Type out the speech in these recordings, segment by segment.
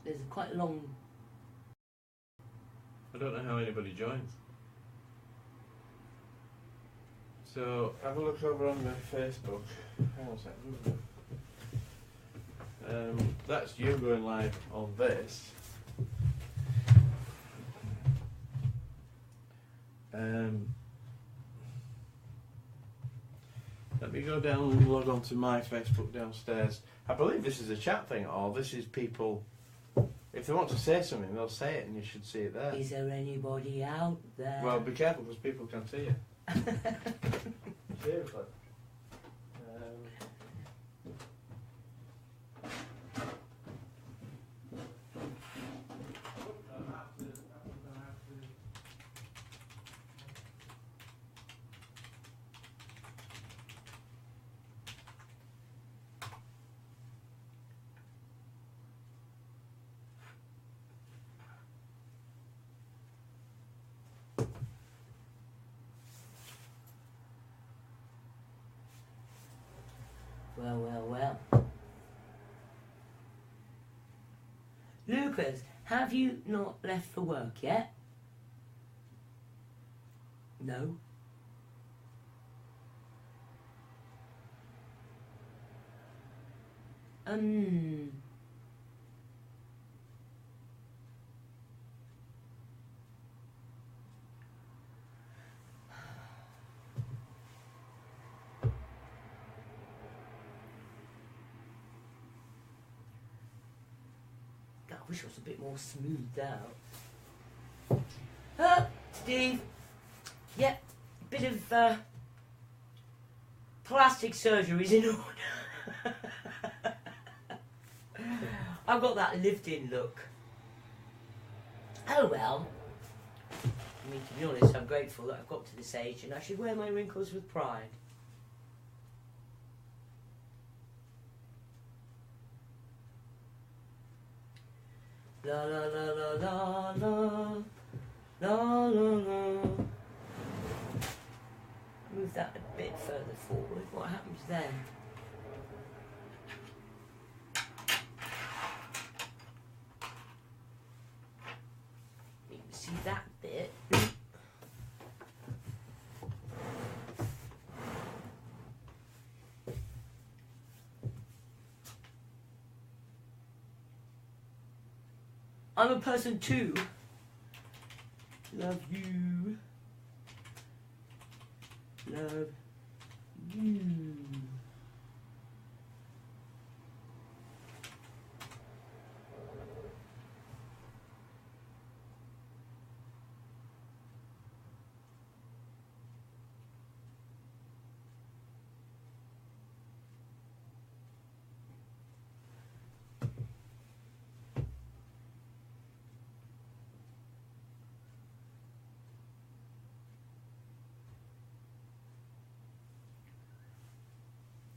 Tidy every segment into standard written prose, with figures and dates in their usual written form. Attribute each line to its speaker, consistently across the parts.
Speaker 1: there's quite a long...
Speaker 2: I don't know how anybody joins. So, have a look over on my Facebook. Hang on a second. That's you going live on this. Let me go down and log on to my Facebook downstairs. I believe this is a chat thing, or this is people... If they want to say something, they'll say it, and you should see it there.
Speaker 1: Is there anybody out there?
Speaker 2: Well, be careful, because people can see you. Seriously.
Speaker 1: Well. Lucas, have you not left for work yet? No. I wish it was a bit more smoothed out. Steve. Yep, bit of plastic surgery's in order. I've got that lived-in look. Oh well. I mean, to be honest, I'm grateful that I've got to this age and I should wear my wrinkles with pride. La la la la la la la la la. Move that a bit further forward. What happens then? You can see that bit. I'm a person too. Love you. Love you.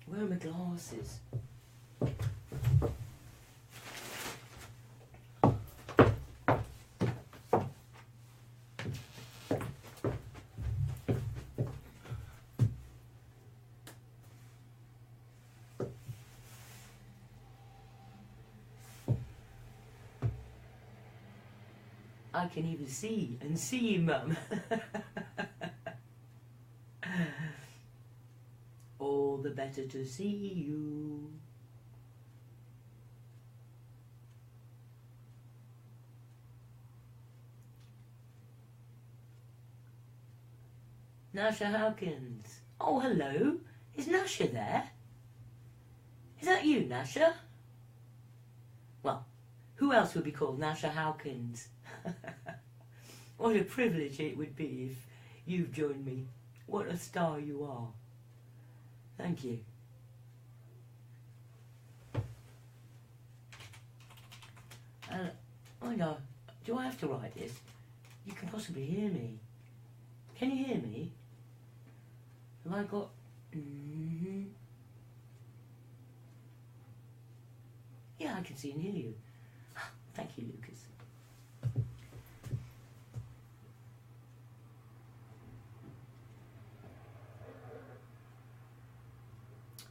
Speaker 1: Where are my glasses? I can even see and see you, Mum. All the better to see you. Nasha Hawkins. Oh, hello. Is Nasha there? Is that you, Nasha? Well, who else would be called Nasha Hawkins? What a privilege it would be if you've joined me. What a star you are. Thank you. Oh no, do I have to write this? You can possibly hear me. Can you hear me? Have I got... Yeah, I can see and hear you. Thank you, Lucas.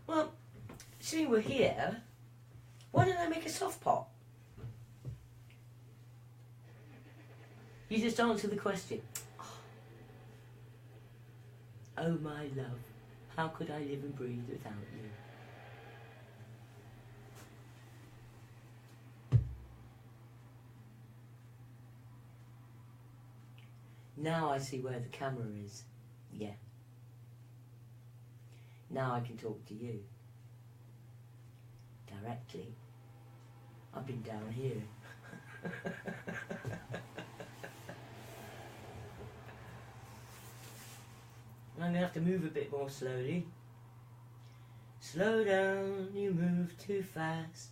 Speaker 1: Well, seeing we're here, why don't I make a soft pot? You just answer the question. Oh my love, how could I live and breathe without you? Now I see where the camera is. Yeah. Now I can talk to you. Directly. I've been down here. I'm going to have to move a bit more slowly. Slow down, you move too fast.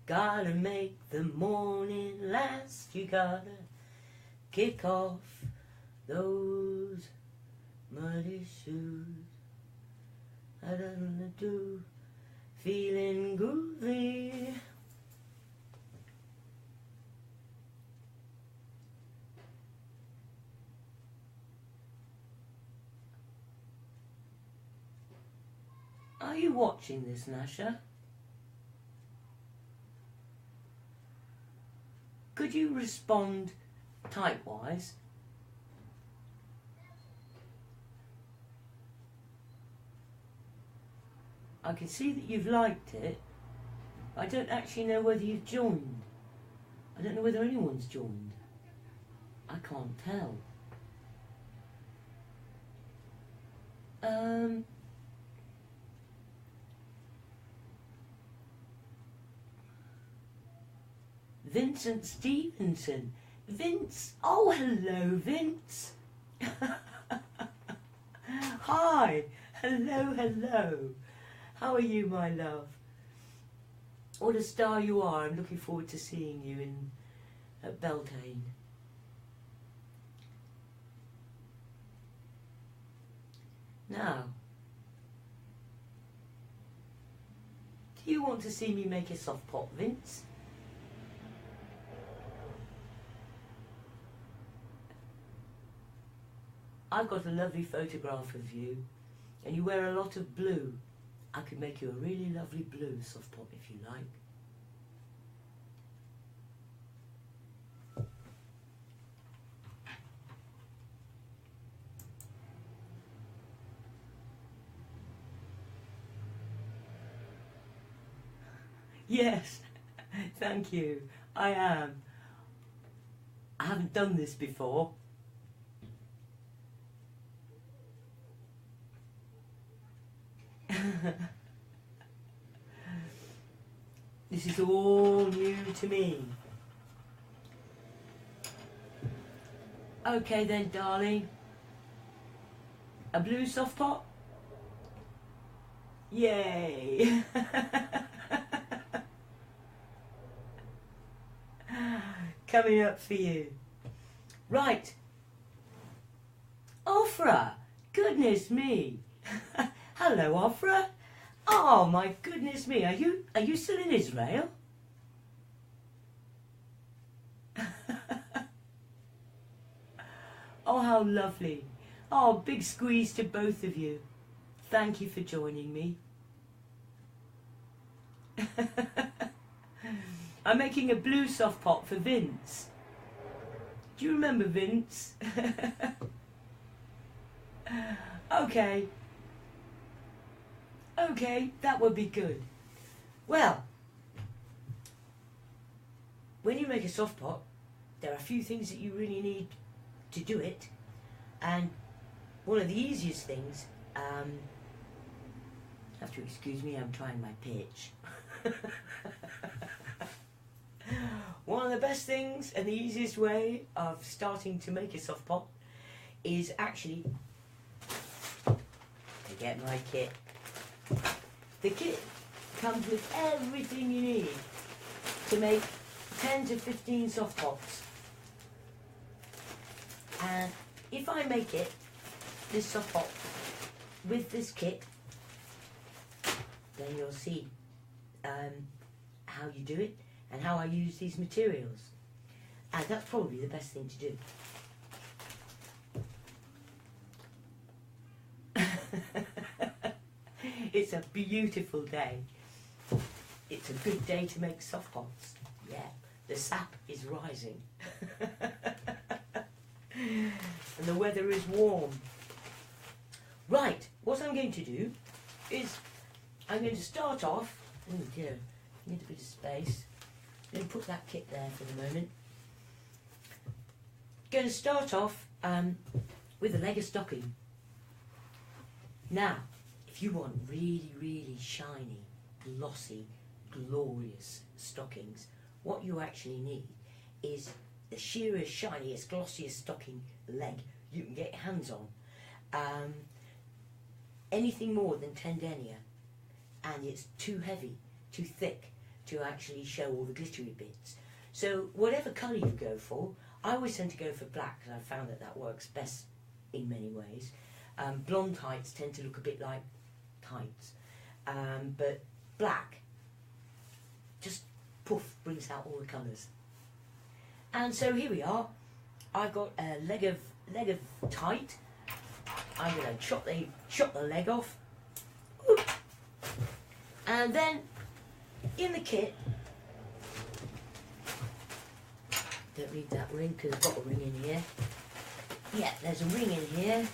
Speaker 1: Gotta make the morning last. You gotta kick off those muddy shoes. I don't wanna do, feeling groovy. Are you watching this, Nasha? Could you respond type-wise? I can see that you've liked it. I don't actually know whether you've joined. I don't know whether anyone's joined. I can't tell. Vincent Stevenson. Vince. Oh, hello, Vince. Hi. Hello, hello. How are you, my love? What a star you are. I'm looking forward to seeing you at Beltane. Now, do you want to see me make a soft pot, Vince? I've got a lovely photograph of you, and you wear a lot of blue. I could make you a really lovely blue soft pot if you like. Yes, thank you. I am. I haven't done this before. This is all new to me. Okay then, darling. A blue soft pot? Yay! Coming up for you. Right. Ofra! Goodness me! Hello, Ofra. Oh my goodness me! Are you still in Israel? Oh, how lovely! Oh, big squeeze to both of you. Thank you for joining me. I'm making a blue soft pot for Vince. Do you remember Vince? Okay. Okay, that would be good. Well, when you make a soft pot, there are a few things that you really need to do it. And one of the easiest things, have to excuse me, I'm trying my pitch. One of the best things and the easiest way of starting to make a soft pot is actually to get my kit. The kit comes with everything you need to make 10 to 15 soft pots. And if I make it, this soft pot, with this kit, then you'll see how you do it and how I use these materials. And that's probably the best thing to do. It's a beautiful day. It's a good day to make soft pots. Yeah, the sap is rising. And the weather is warm. Right, what I'm going to do is I'm going to start off. Oh dear, need a bit of space. I'm going to put that kit there for the moment. Going to start off with a leg of stocking. Now, if you want really, really shiny, glossy, glorious stockings, what you actually need is the sheerest, shiniest, glossiest stocking leg you can get your hands on. Anything more than 10 denier, and it's too heavy, too thick to actually show all the glittery bits. So whatever colour you go for, I always tend to go for black because I've found that that works best in many ways. Blonde tights tend to look a bit like tights, but black just poof brings out all the colours. And so here we are. I've got a leg of tight. I'm going to chop the leg off. Ooh. And then in the kit, don't need that ring because I've got a ring in here. Yeah, there's a ring in here.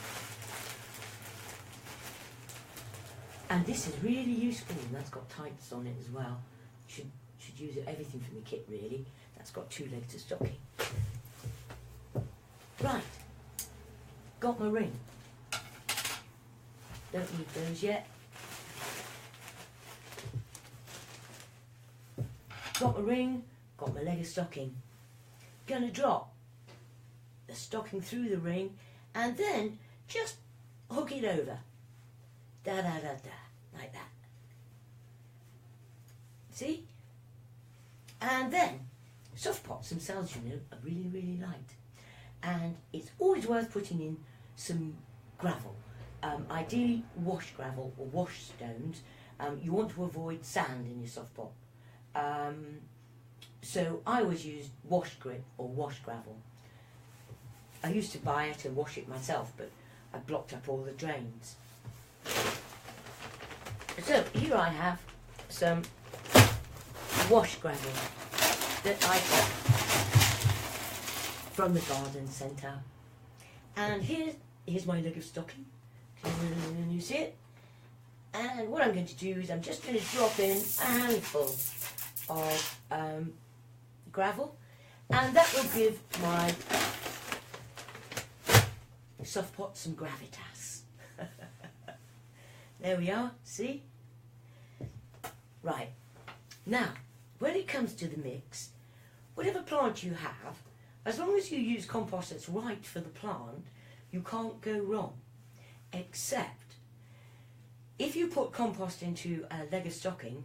Speaker 1: And this is really useful, and that's got tights on it as well. Should use everything from the kit really. That's got 2 legs of stocking. Right, got my ring. Don't need those yet. Got my ring, got my leg of stocking. Gonna drop the stocking through the ring and then just hook it over. Da da da da, like that. See? And then, Softpots themselves, you know, are really, really light. And it's always worth putting in some gravel. Ideally washed gravel or washed stones. You want to avoid sand in your soft pot. So I always use washed grit or washed gravel. I used to buy it and wash it myself, but I blocked up all the drains. So here I have some washed gravel that I got from the garden centre. And here's my leg of stocking. Can you see it? And what I'm going to do is I'm just going to drop in a handful of gravel, and that will give my soft pot some gravitas. There we are, see? Right, now when it comes to the mix, whatever plant you have, as long as you use compost that's right for the plant, you can't go wrong. Except if you put compost into a leg of stocking,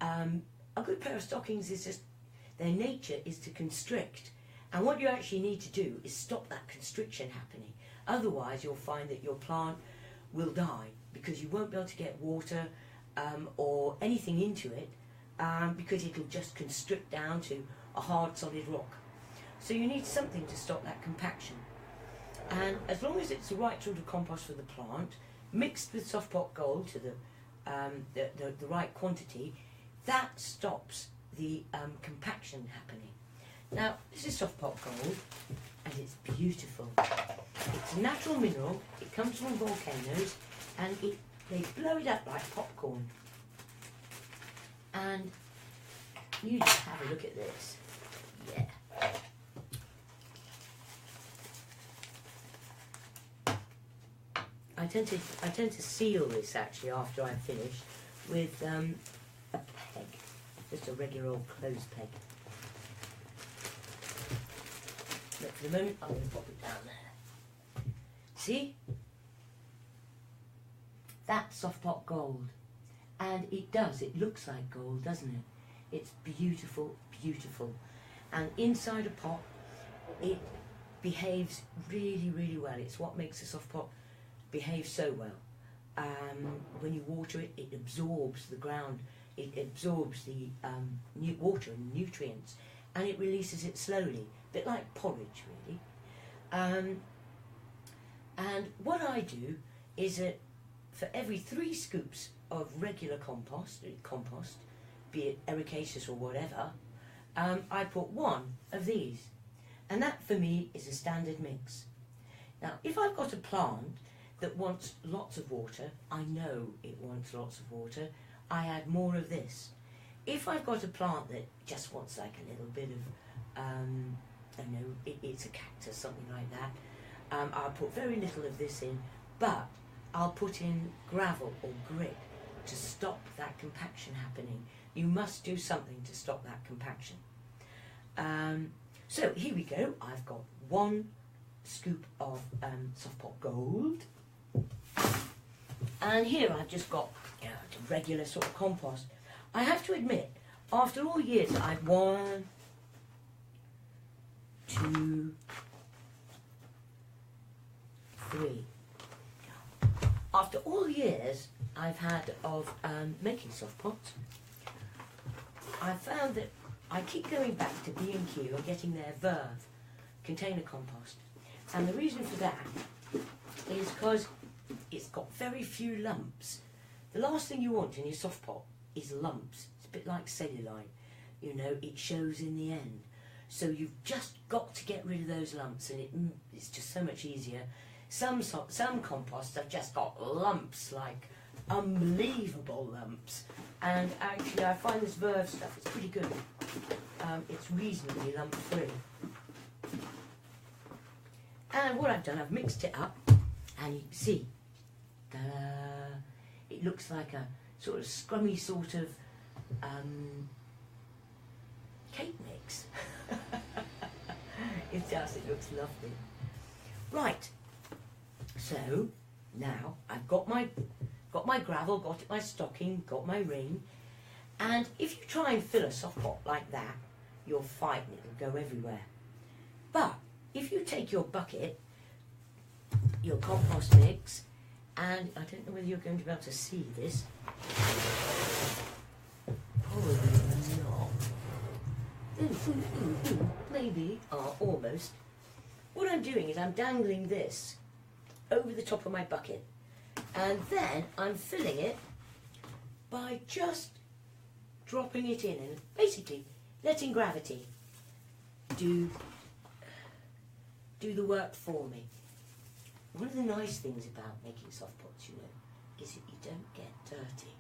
Speaker 1: a good pair of stockings is just, their nature is to constrict, and what you actually need to do is stop that constriction happening. Otherwise you'll find that your plant will die because you won't be able to get water or anything into it because it'll just constrict down to a hard solid rock. So you need something to stop that compaction. And as long as it's the right sort of compost for the plant, mixed with soft pot gold to the right quantity, that stops the compaction happening. Now, this is soft pot gold, and it's beautiful. It's a natural mineral, it comes from volcanoes, and they blow it up like popcorn. And you just have a look at this. Yeah. I tend to seal this actually after I finish with a peg, just a regular old clothes peg. But for the moment, I'm going to pop it down there. See? That's soft pot gold, and it looks like gold, doesn't it? It's beautiful, beautiful, and inside a pot, it behaves really, really well. It's what makes a soft pot behave so well. When you water it, it absorbs the ground, it absorbs the water and nutrients, and it releases it slowly, a bit like porridge really. And what I do is that for every 3 scoops of regular compost, be it ericaceous or whatever, I put 1 of these, And that for me is a standard mix. Now, if I've got a plant that wants lots of water, I know it wants lots of water, I add more of this. If I've got a plant that just wants like a little bit of, I don't know, it's a cactus, something like that, I'll put very little of this in, but I'll put in gravel or grit to stop that compaction happening. You must do something to stop that compaction. So here we go. I've got 1 scoop of Softpot Gold, and here I've just got regular sort of compost. I have to admit, after all years, I've 1, 2, 3. After all years I've had of making soft pots, I found that I keep going back to B&Q and getting their Verve container compost. And the reason for that is because it's got very few lumps. The last thing you want in your soft pot is lumps. It's a bit like cellulite. You know, it shows in the end. So you've just got to get rid of those lumps, and it's just so much easier. Some composts have just got lumps, like unbelievable lumps. And actually I find this Verve stuff, it's pretty good. It's reasonably lump free. And what I've done, I've mixed it up, and you can see, it looks like a sort of scrummy sort of cake mix. It does, it looks lovely. Right, so now I've got my gravel, got my stocking, got my ring, and if you try and fill a soft pot like that, you'll fight and it'll go everywhere. But if you take your bucket, your compost mix, and I don't know whether you're going to be able to see this, probably not, maybe, almost. What I'm doing is I'm dangling this over the top of my bucket, and then I'm filling it by just dropping it in and basically letting gravity do the work for me. One of the nice things about making soft pots, you know, is that you don't get dirty,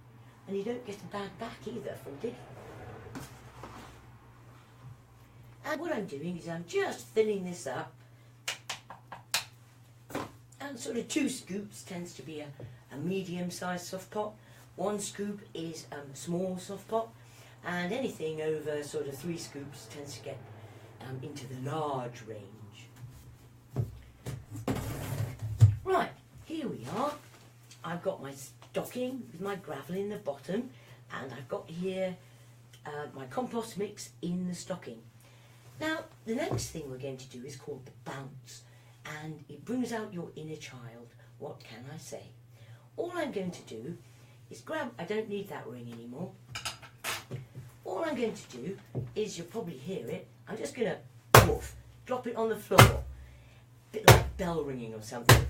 Speaker 1: and you don't get a bad back either from digging. And what I'm doing is I'm just filling this up, and sort of 2 scoops tends to be a medium-sized soft pot. 1 scoop is a small soft pot, and anything over sort of 3 scoops tends to get into the large range. Right, here we are. I've got my stocking with my gravel in the bottom, and I've got here my compost mix in the stocking. Now, the next thing we're going to do is called the bounce, and it brings out your inner child. What can I say? All I'm going to do is grab, I don't need that ring anymore. All I'm going to do is, you'll probably hear it, I'm just going to drop it on the floor, a bit like bell ringing or something.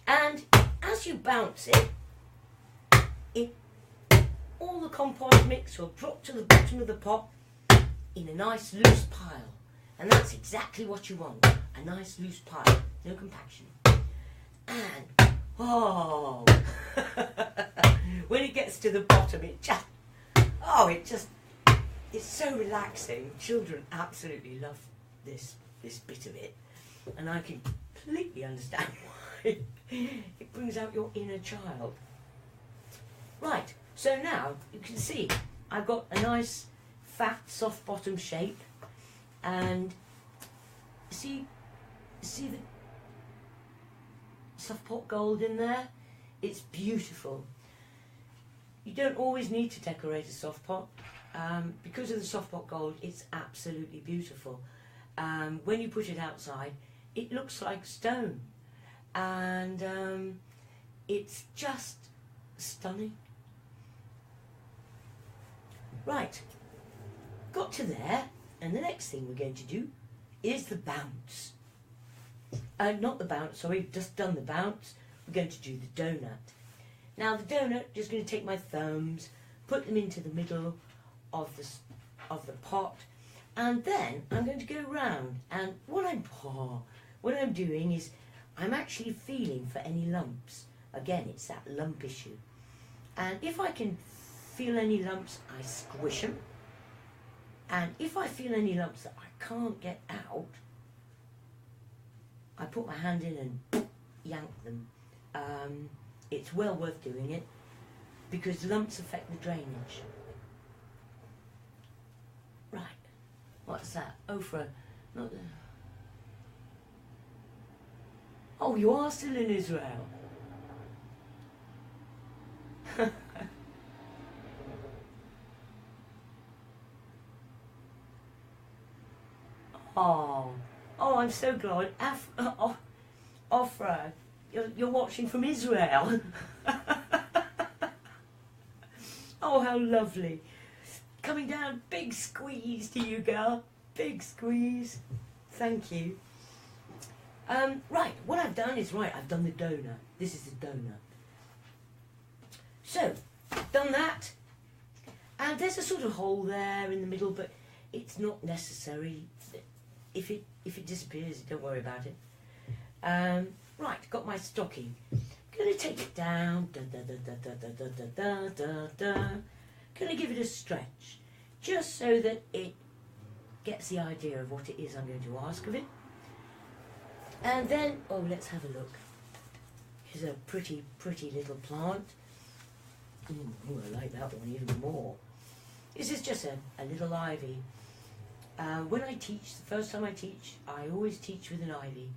Speaker 1: And as you bounce it, all the compost mix will drop to the bottom of the pot in a nice loose pile. And that's exactly what you want, a nice loose pile, no compaction. And, oh, when it gets to the bottom, it's so relaxing. Children absolutely love this bit of it, and I can completely understand why. It brings out your inner child. Right, so now you can see I've got a nice fat soft bottom shape, and see the soft pot gold in there? It's beautiful. You don't always need to decorate a soft pot. Because of the soft pot gold, it's absolutely beautiful. When you put it outside, it looks like stone, and it's just stunning. Right, got to there, and the next thing we're going to do is the bounce. Not the bounce, sorry, just done the bounce. We're going to do the donut. Now the donut, just going to take my thumbs, put them into the middle of the pot, And then I'm going to go round, and what I'm doing is I'm actually feeling for any lumps. Again, it's that lump issue. And if I can feel any lumps, I squish them. And if I feel any lumps that I can't get out, I put my hand in and yank them. It's well worth doing it because lumps affect the drainage. Right, what's that? Oh, for a... Not the... Oh, you are still in Israel. Oh, I'm so glad. Afra, you're watching from Israel. Oh, how lovely. Coming down, big squeeze to you, girl. Big squeeze. Thank you. Right, what I've done is, I've done the donut. This is the donut. So, done that. And there's a sort of hole there in the middle, but it's not necessary. If it disappears, don't worry about it. Right, got my stocking. Gonna take it down. Da, da, da, da, da, da, da, da, da, da. Gonna give it a stretch, just so that it gets the idea of what it is I'm going to ask of it. And then, oh, let's have a look. Here's a pretty, pretty little plant. Ooh, I like that one even more. This is just a little ivy. When I teach, the first time I teach, I always teach with an ivy.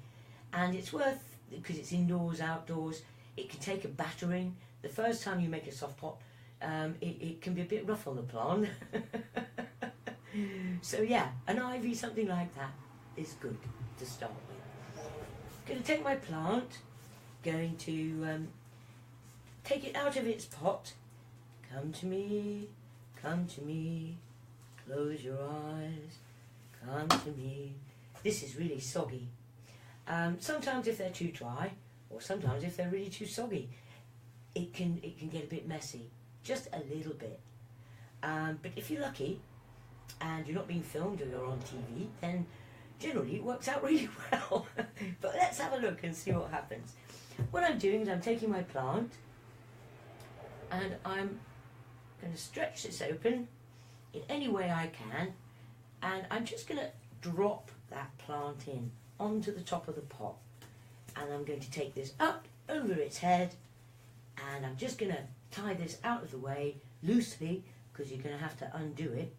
Speaker 1: And it's worth, because it's indoors, outdoors, it can take a battering. The first time you make a soft pot, it can be a bit rough on the plant. So yeah, an ivy, something like that, is good to start with. Going to take my plant, going to take it out of its pot. Come to me, close your eyes, come to me. This is really soggy. Sometimes if they're too dry, or sometimes if they're really too soggy, it can get a bit messy, just a little bit. But if you're lucky, and you're not being filmed or you're on TV, then generally it works out really well. But let's have a look and see what happens. What I'm doing is I'm taking my plant, and I'm going to stretch this open in any way I can, and I'm just going to drop that plant in onto the top of the pot, and I'm going to take this up over its head, and I'm just going to tie this out of the way loosely because you're going to have to undo it.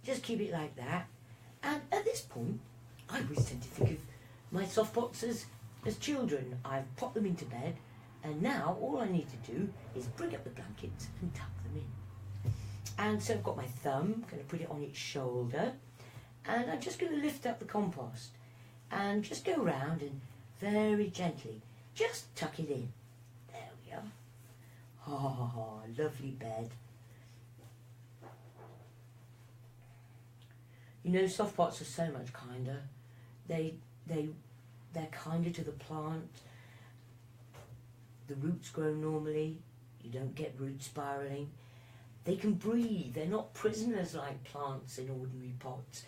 Speaker 1: Just keep it like that, and at this point I always tend to think of my soft pots as children. I've popped them into bed, and now all I need to do is bring up the blankets and tuck them in. And so I've got my thumb, going to put it on its shoulder, and I'm just going to lift up the compost and just go round and very gently just tuck it in. There we are. Oh, lovely bed. You know, soft pots are so much kinder. They're kinder to the plant. The roots grow normally. You don't get root spiralling. They can breathe. They're not prisoners like plants in ordinary pots.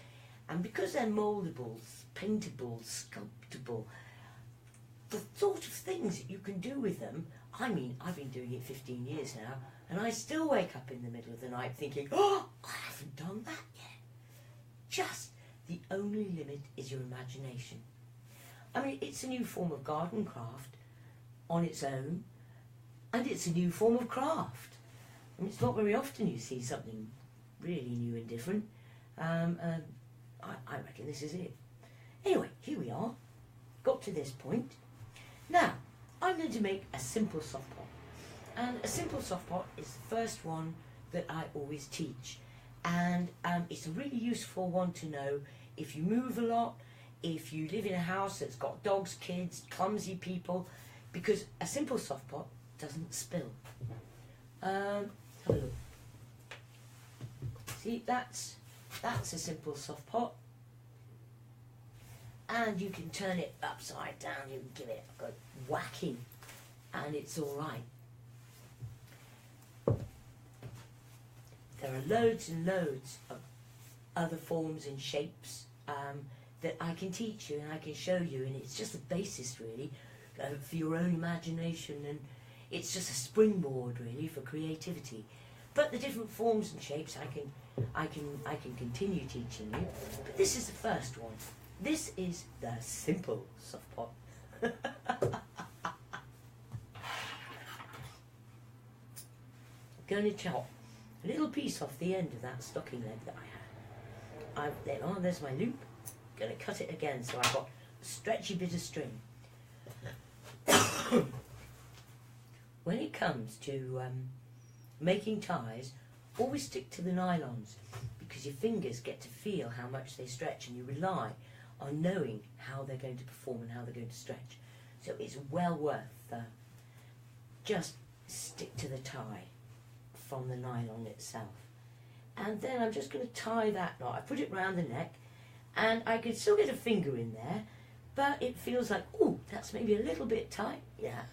Speaker 1: And because they're mouldable, paintable, sculptable, the sort of things that you can do with them, I mean, I've been doing it 15 years now, and I still wake up in the middle of the night thinking, oh, I haven't done that yet. Just the only limit is your imagination. I mean, it's a new form of garden craft on its own, and it's a new form of craft. I mean, it's not very often you see something really new and different. I reckon this is it. Anyway, here we are. Got to this point. Now, I'm going to make a simple soft pot. And a simple soft pot is the first one that I always teach. And it's a really useful one to know if you move a lot, if you live in a house that's got dogs, kids, clumsy people, because a simple soft pot doesn't spill. Have a look. See, that's a simple soft pot. And you can turn it upside down, you can give it a good whacking, and it's all right. there are loads and loads of other forms and shapes that I can teach you and I can show you, and it's just a basis really for your own imagination, and it's just a springboard really for creativity. But the different forms and shapes I can continue teaching you. But this is the first one. This is the simple soft pot. Going to chop a little piece off the end of that stocking leg that I had. There's my loop. Going to cut it again, so I've got a stretchy bit of string. When it comes to making ties, always stick to the nylons, because your fingers get to feel how much they stretch, and you rely on knowing how they're going to perform and how they're going to stretch. So it's well worth just stick to the tie from the nylon itself. And then I'm just going to tie that knot. I put it round the neck, and I can still get a finger in there, but it feels like, ooh, that's maybe a little bit tight. Yeah,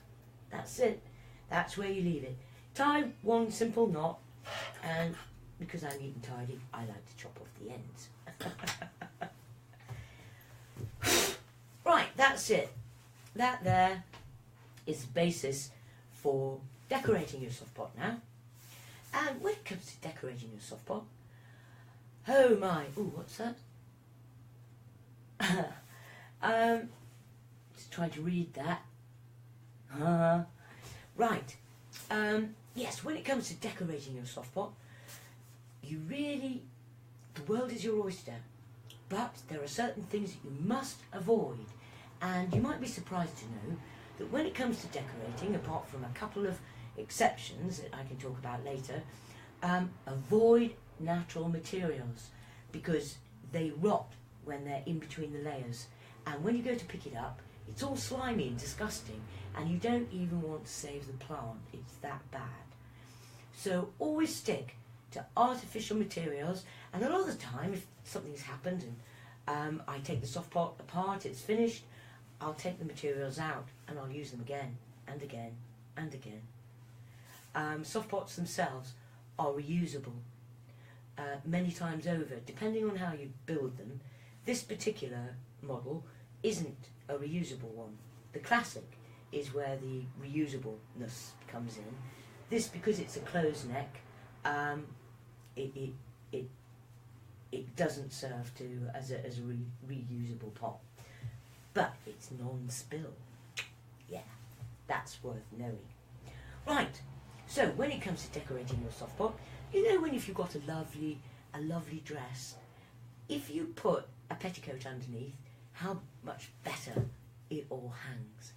Speaker 1: that's it. That's where you leave it. Tie one simple knot, and because I'm neat and tidy, I like to chop off the ends. Right, that's it. That there is the basis for decorating your soft pot now. And when it comes to decorating your soft pot, oh my, ooh, what's that? Just trying to read that. Right. Yes, when it comes to decorating your soft pot, you really, the world is your oyster, but there are certain things that you must avoid. And you might be surprised to know that when it comes to decorating, apart from a couple of exceptions that I can talk about later, avoid natural materials, because they rot when they're in between the layers, and when you go to pick it up, it's all slimy and disgusting, and you don't even want to save the plant. It's that bad. So always stick to artificial materials, and a lot of the time, if something's happened and I take the soft pot apart, it's finished, I'll take the materials out and I'll use them again and again and again. Soft pots themselves are reusable many times over, depending on how you build them. This particular model isn't a reusable one. The classic is where the reusableness comes in. This, because it's a closed neck, it doesn't serve as a reusable pot, but it's non-spill. Yeah, that's worth knowing. Right. So when it comes to decorating your soft pot, you know, if you've got a lovely dress, if you put a petticoat underneath, how much better it all hangs.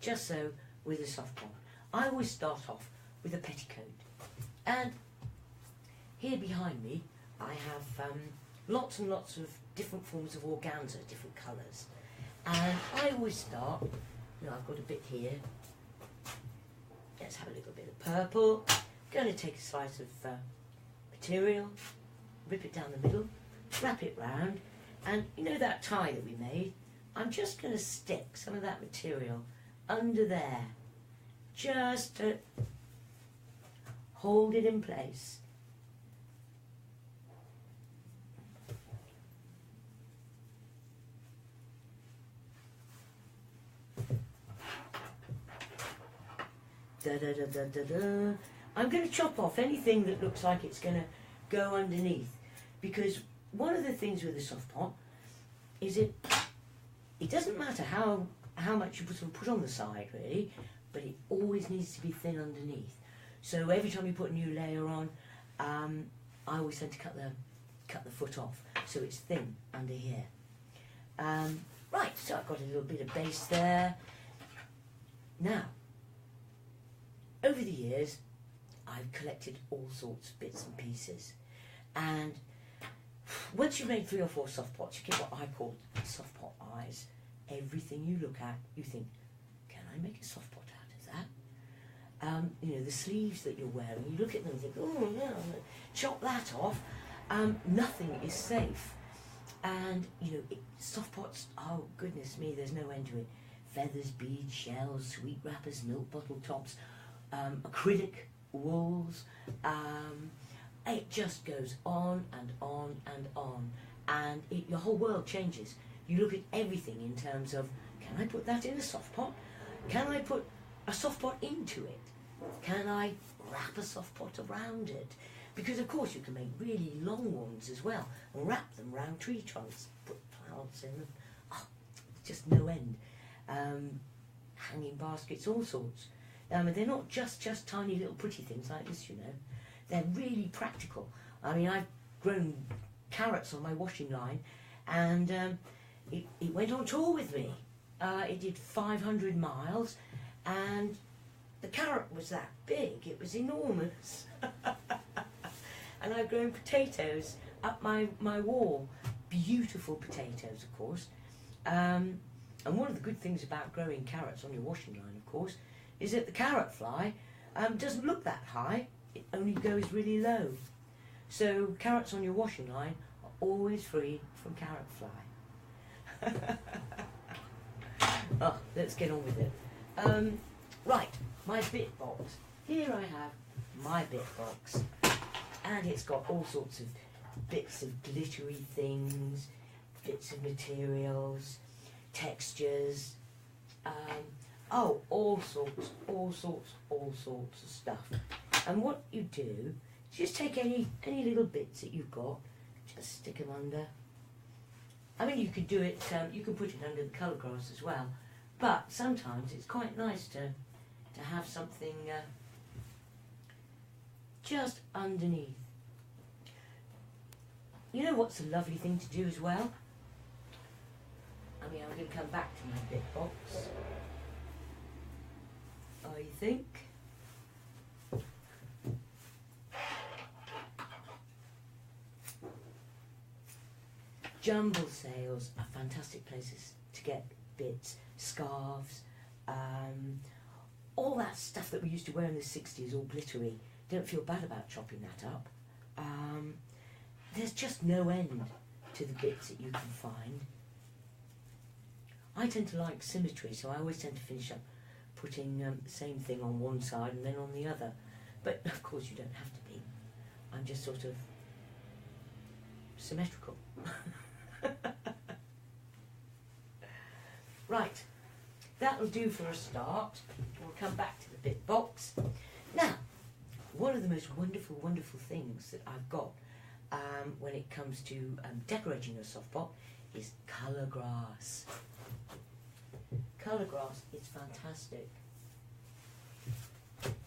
Speaker 1: Just so with a soft pot. I always start off with a petticoat. And here behind me, I have lots and lots of different forms of organza, different colours. And I always start, I've got a bit here. Let's have a little bit of purple. I'm going to take a slice of material, rip it down the middle, wrap it round, and you know that tie that we made? I'm just going to stick some of that material under there, just to hold it in place. Da, da, da, da, da, da. I'm going to chop off anything that looks like it's going to go underneath, because one of the things with a soft pot is it doesn't matter how much you put on the side really, but it always needs to be thin underneath. So every time you put a new layer on, I always tend to cut the foot off so it's thin under here. Right, so I've got a little bit of base there. Now, over the years, I've collected all sorts of bits and pieces, and once you've made 3 or 4 soft pots, you get what I call soft pot eyes. Everything you look at, you think, can I make a soft pot out of that? The sleeves that you're wearing, you look at them and think, oh yeah, I'm gonna chop that off. Nothing is safe. And soft pots, oh goodness me, there's no end to it. Feathers, beads, shells, sweet wrappers, milk bottle tops, acrylic walls. it just goes on and on and on, and your whole world changes. You look at everything in terms of, can I put that in a soft pot? Can I put a soft pot into it? Can I wrap a soft pot around it? Because of course you can make really long ones as well and wrap them around tree trunks, put plants in them. Oh, just no end. Hanging baskets, all sorts. They're not just tiny little pretty things like this, you know. They're really practical. I mean, I've grown carrots on my washing line, and it went on tour with me. It did 500 miles, and the carrot was that big. It was enormous. And I've grown potatoes up my wall. Beautiful potatoes, of course. And one of the good things about growing carrots on your washing line, of course, is that the carrot fly doesn't look that high. It only goes really low. So carrots on your washing line are always free from carrot fly. Oh, let's get on with it. Right, my bit box. Here I have my bit box. And it's got all sorts of bits of glittery things, bits of materials, textures, all sorts of stuff. And what you do is just take any little bits that you've got, just stick them under. I mean, you could do it, you can put it under the colour grass as well, but sometimes it's quite nice to have something just underneath. You know what's a lovely thing to do as well? I mean, I'm going to come back to my bit box. I think. Jumble sales are fantastic places to get bits, scarves, all that stuff that we used to wear in the 60s, all glittery. Don't feel bad about chopping that up. There's just no end to the bits that you can find. I tend to like symmetry, so I always tend to finish up putting the same thing on one side and then on the other. But of course you don't have to be. I'm just sort of symmetrical. Right, that'll do for a start. We'll come back to the bit box. Now, one of the most wonderful, wonderful things that I've got when it comes to decorating a soft pot is colour grass. Colour grass is fantastic.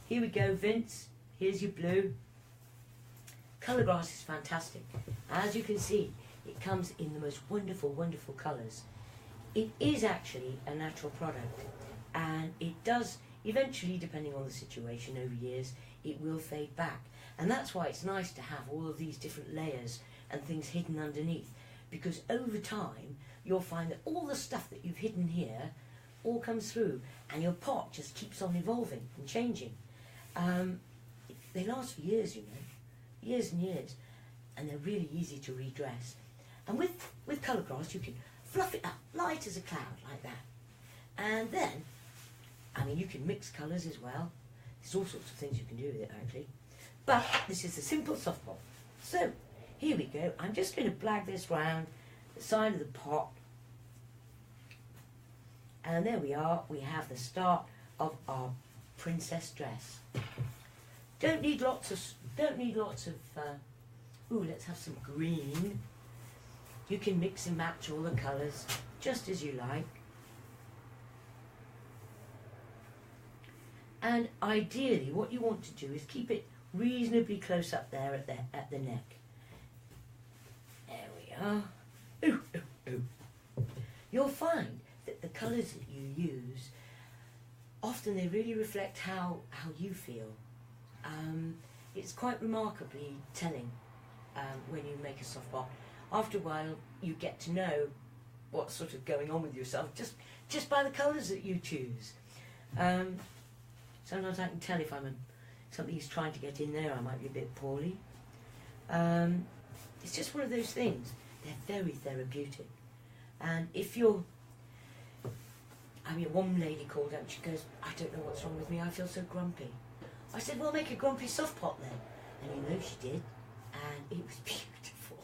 Speaker 1: Here we go, Vince. Here's your blue. Colour grass is fantastic. As you can see, it comes in the most wonderful, wonderful colours. It is actually a natural product, and it does eventually, depending on the situation over years, it will fade back. And that's why it's nice to have all of these different layers and things hidden underneath, because over time you'll find that all the stuff that you've hidden here all comes through, and your pot just keeps on evolving and changing. They last for years, you know, years and years, and they're really easy to redress. And with colour grass you can fluff it up, light as a cloud, like that. And then, I mean, you can mix colours as well. There's all sorts of things you can do with it, actually. But this is a simple soft pot. So, here we go. I'm just going to blag this round the side of the pot. And there we are. We have the start of our princess dress. Don't need lots of, ooh, let's have some green. You can mix and match all the colours just as you like. And ideally what you want to do is keep it reasonably close up there at the neck. There we are. Ooh, ooh, ooh. You'll find that the colours that you use, often they really reflect how you feel. It's quite remarkably telling when you make a soft pot. After a while you get to know what's sort of going on with yourself just by the colours that you choose. Sometimes I can tell if something's trying to get in there, I might be a bit poorly. It's just one of those things. They're very therapeutic. And if you're, I mean, one lady called up and she goes, I don't know what's wrong with me, I feel so grumpy. I said, well, make a grumpy soft pot then. And you know she did. and it was beautiful.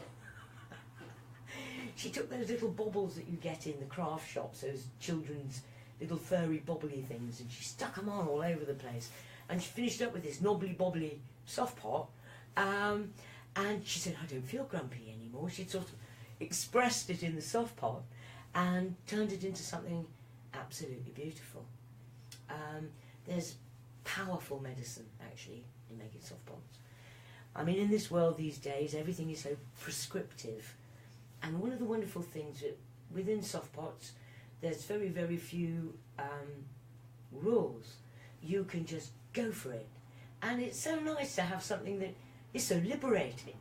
Speaker 1: She took those little baubles that you get in the craft shops, those children's little furry bobbly things, and she stuck them on all over the place. And she finished up with this knobbly bobbly soft pot, and she said, I don't feel grumpy anymore. She'd sort of expressed it in the soft pot and turned it into something absolutely beautiful. There's powerful medicine, actually, in making soft pots. I mean, in this world these days, everything is so prescriptive. And one of the wonderful things that within soft pots, there's very, very few rules. You can just go for it. And it's so nice to have something that is so liberating.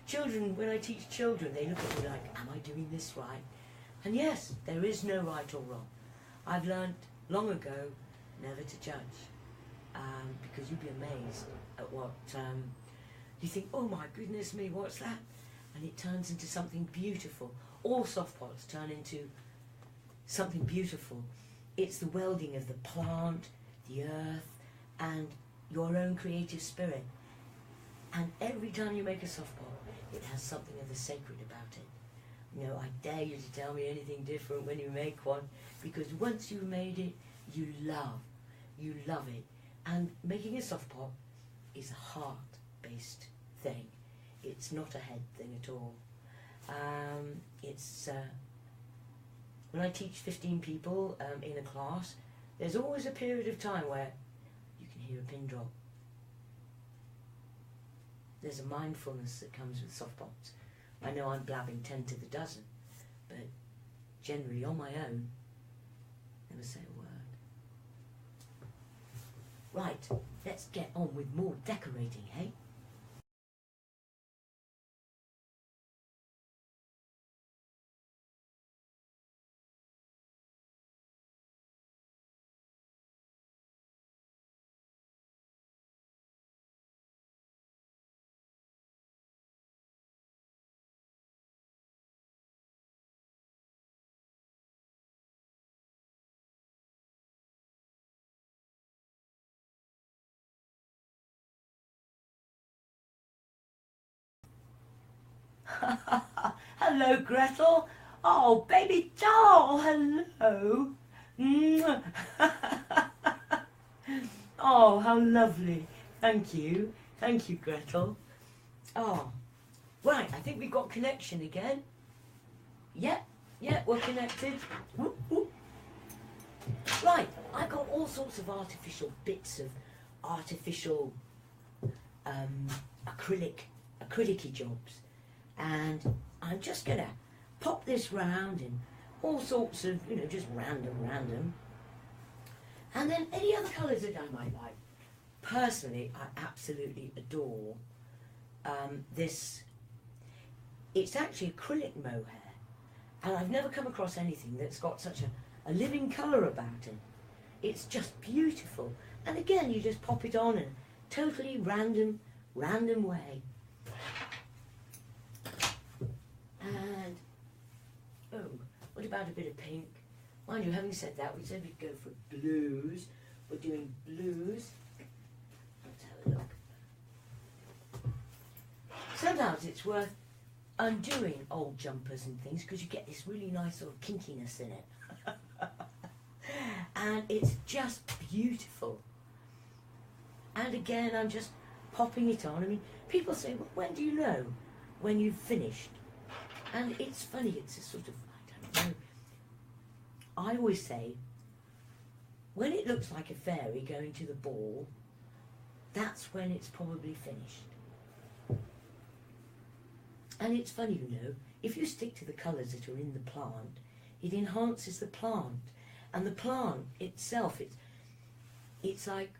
Speaker 1: Children, when I teach children, they look at me like, am I doing this right? And yes, there is no right or wrong. I've learnt long ago never to judge, because you'd be amazed at what you think, oh my goodness me, what's that? And it turns into something beautiful. All soft pots turn into something beautiful. It's the welding of the plant, the earth, and your own creative spirit. And every time you make a soft pot, it has something of the sacred about it. You know, I dare you to tell me anything different when you make one, because once you've made it, you love it. And making a soft pot is a heart-based thing. It's not a head thing at all. When I teach 15 people in a class, there's always a period of time where you can hear a pin drop. There's a mindfulness that comes with soft pots. I know I'm blabbing 10 to the dozen, but generally on my own, never say a word. Right, let's get on with more decorating, hey? Hello, Gretel. Oh, baby doll, hello. Oh, how lovely. Thank you. Thank you, Gretel. Oh, right, I think we've got connection again. Yeah, we're connected. Whoop, whoop. Right, I've got all sorts of artificial bits of artificial acrylic-y jobs. And I'm just going to pop this round in all sorts of, you know, just random. And then any other colours that I might like. Personally, I absolutely adore this. It's actually acrylic mohair. And I've never come across anything that's got such a living colour about it. It's just beautiful. And again, you just pop it on in a totally random way. And, oh, what about a bit of pink? Mind you, having said that, we said we'd go for blues. We're doing blues. Let's have a look. Sometimes it's worth undoing old jumpers and things because you get this really nice sort of kinkiness in it. And it's just beautiful. And again, I'm just popping it on. I mean, people say, well, when do you know when you've finished? And it's funny, it's a sort of, I don't know. I always say, when it looks like a fairy going to the ball, that's when it's probably finished. And it's funny, you know, if you stick to the colours that are in the plant, it enhances the plant. And the plant itself, it's like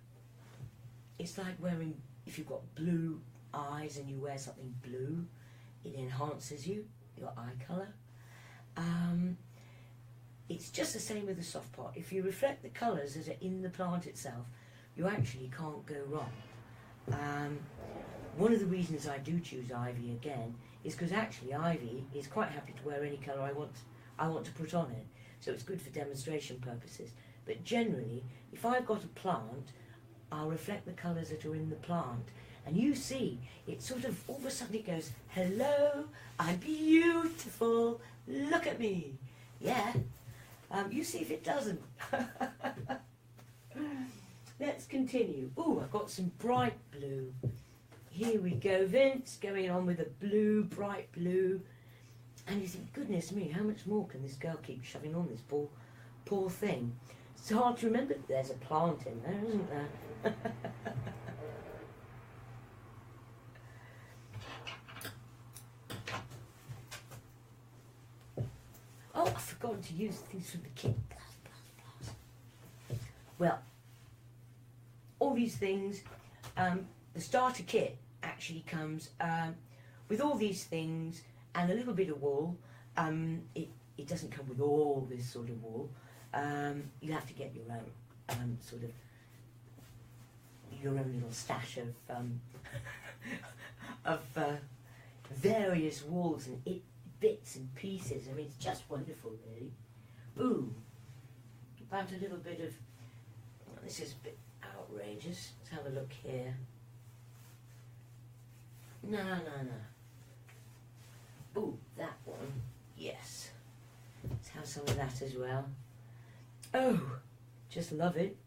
Speaker 1: wearing, if you've got blue eyes and you wear something blue, it enhances your eye colour. It's just the same with the soft pot. If you reflect the colours that are in the plant itself, you actually can't go wrong. One of the reasons I do choose ivy again is because actually ivy is quite happy to wear any colour I want to put on it. So it's good for demonstration purposes. But generally, if I've got a plant, I'll reflect the colours that are in the plant. and you see it sort of all of a sudden it goes, hello, I'm beautiful, look at me. Yeah, you see if it doesn't. Let's continue. Oh, I've got some bright blue. Here we go, Vince, going on with a blue, bright blue. And you think, goodness me, how much more can this girl keep shoving on this poor thing? It's hard to remember that there's a plant in there, isn't there? Oh, I've forgotten to use things from the kit. Well, all these things, the starter kit actually comes with all these things and a little bit of wool. It doesn't come with all this sort of wool. You have to get your own your own little stash of various wools and bits and pieces. I mean, it's just wonderful, really. Ooh, about a little bit of. Well, this is a bit outrageous. Let's have a look here. No. Ooh, that one. Yes. Let's have some of that as well. Oh, just love it.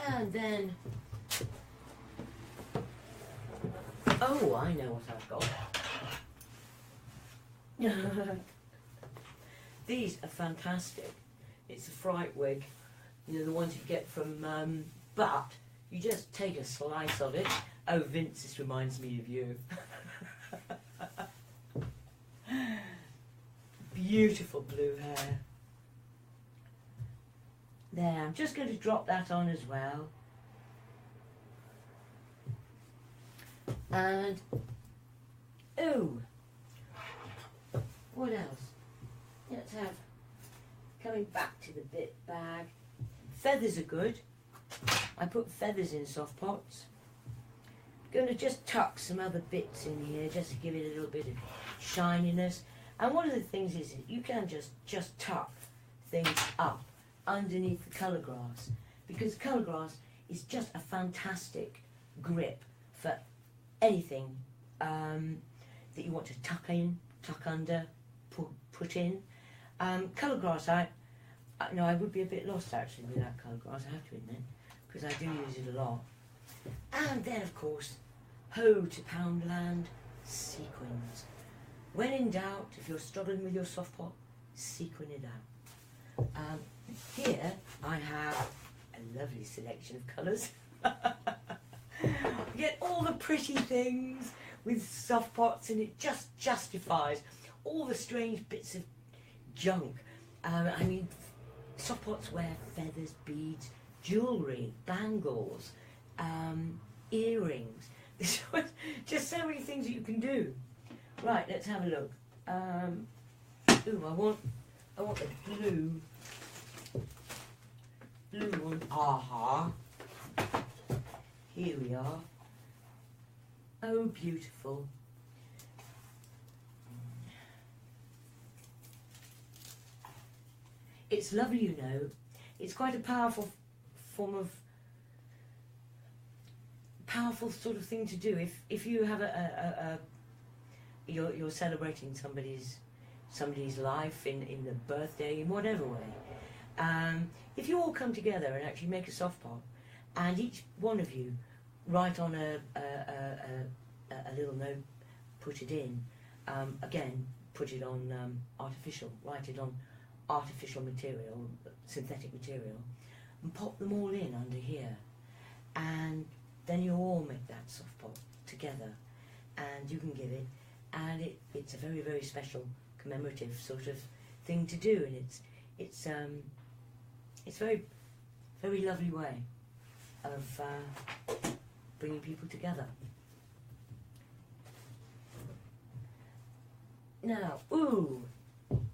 Speaker 1: And then, oh, I know what I've got. These are fantastic. It's a fright wig, you know, the ones you get from, but you just take a slice of it. Oh, Vince, this reminds me of you. Beautiful blue hair. There, I'm just going to drop that on as well. And, oh, what else? Let's have, coming back to the bit bag, feathers are good. I put feathers in Softpots. Going to just tuck some other bits in here just to give it a little bit of shininess. And one of the things is that you can just tuck things up underneath the colour grass, because colour grass is just a fantastic grip for anything that you want to tuck in, tuck under, put in. Colour grass, I would be a bit lost actually without colour grass, I have to admit, because I do use it a lot. And then of course, Ho to Poundland sequins. When in doubt, if you're struggling with your soft pot, sequin it out. Here I have a lovely selection of colours. You get all the pretty things with soft pots, and it just justifies all the strange bits of junk. I mean, soft pots wear feathers, beads, jewellery, bangles, earrings. There's just so many things that you can do. Right, let's have a look. Ooh, I want the blue one. Aha. Here we are. Oh, beautiful. It's lovely, you know. It's quite a powerful sort of thing to do. If you have you're celebrating somebody's life in the birthday, in whatever way. If you all come together and actually make a soft pot, and each one of you write on a little note, put it in, again, put it on write it on artificial material, synthetic material, and pop them all in under here, and then you all make that soft pot together, and you can give it, and it's a very, very special commemorative sort of thing to do, and it's very, very lovely way of bringing people together. Now, ooh,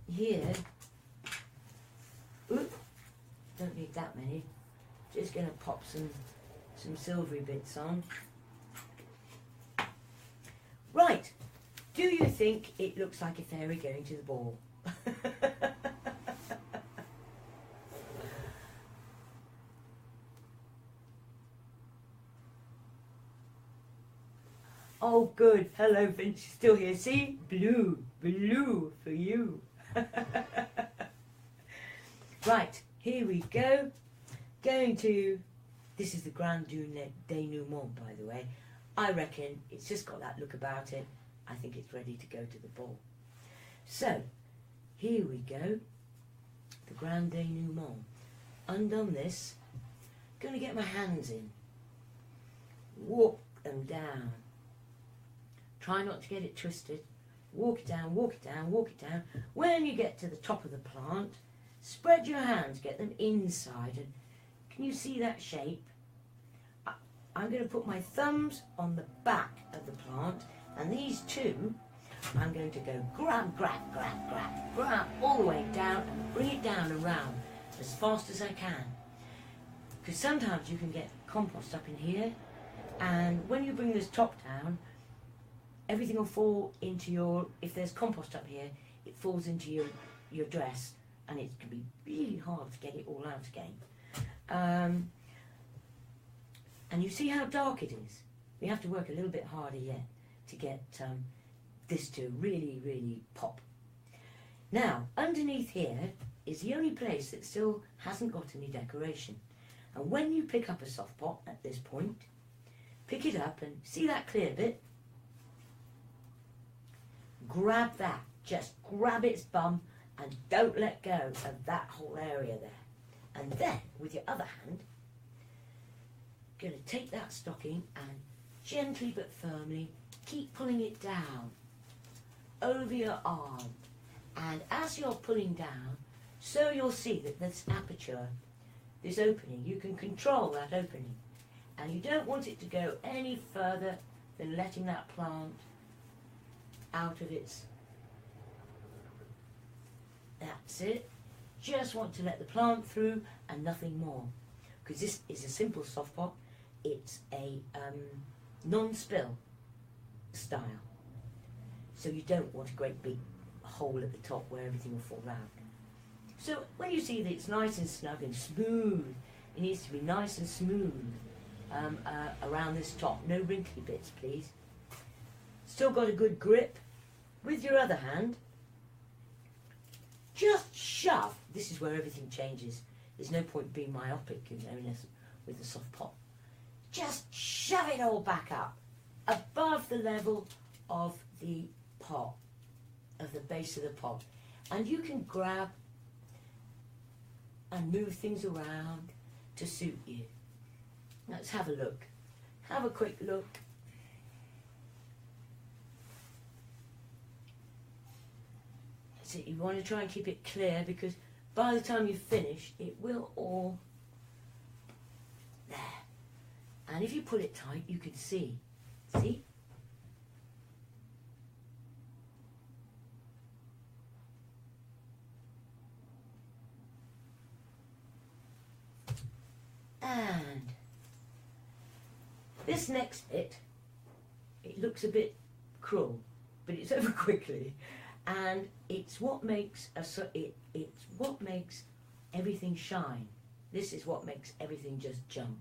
Speaker 1: here, ooh, don't need that many. Just gonna pop some silvery bits on. Right, do you think it looks like a fairy going to the ball? Oh, good. Hello, Vince. You're still here. See? Blue. Blue for you. Right, here we go. Going to... This is the Grand Denouement, by the way. I reckon it's just got that look about it. I think it's ready to go to the ball. So, here we go. The Grand Denouement. Undone this. Going to get my hands in. Walk them down. Try not to get it twisted. Walk it down, walk it down, walk it down. When you get to the top of the plant, spread your hands, get them inside. And can you see that shape? I'm going to put my thumbs on the back of the plant, and these two, I'm going to go grab, grab, grab, grab, grab all the way down and bring it down around as fast as I can. Because sometimes you can get compost up in here, and when you bring this top down, everything will fall into your, if there's compost up here, it falls into your dress, and it can be really hard to get it all out again. And you see how dark it is. We have to work a little bit harder yet to get this to really, really pop. Now, underneath here is the only place that still hasn't got any decoration. And when you pick up a soft pot at this point, pick it up and see that clear bit? Grab that. Just grab its bum and don't let go of that whole area there. And then, with your other hand, going to take that stocking and gently but firmly keep pulling it down over your arm. And as you're pulling down, so you'll see that this aperture, this opening, you can control that opening. And you don't want it to go any further than letting that plant out of its... That's it. Just want to let the plant through and nothing more. Because this is a simple soft pot. It's a non-spill style. So you don't want a great big hole at the top where everything will fall out. So when you see that it's nice and snug and smooth, it needs to be nice and smooth around this top. No wrinkly bits, please. Still got a good grip. With your other hand, just shove. This is where everything changes. There's no point being myopic, you know, with the soft pot. Just shove it all back up, above the level of the pot, of the base of the pot. And you can grab and move things around to suit you. Let's have a look. Have a quick look. So you want to try and keep it clear, because by the time you finish, it will all there. And if you pull it tight, you can see. See? And this next bit, it looks a bit cruel, but it's over quickly. And it's what makes it's what makes everything shine. This is what makes everything just jump.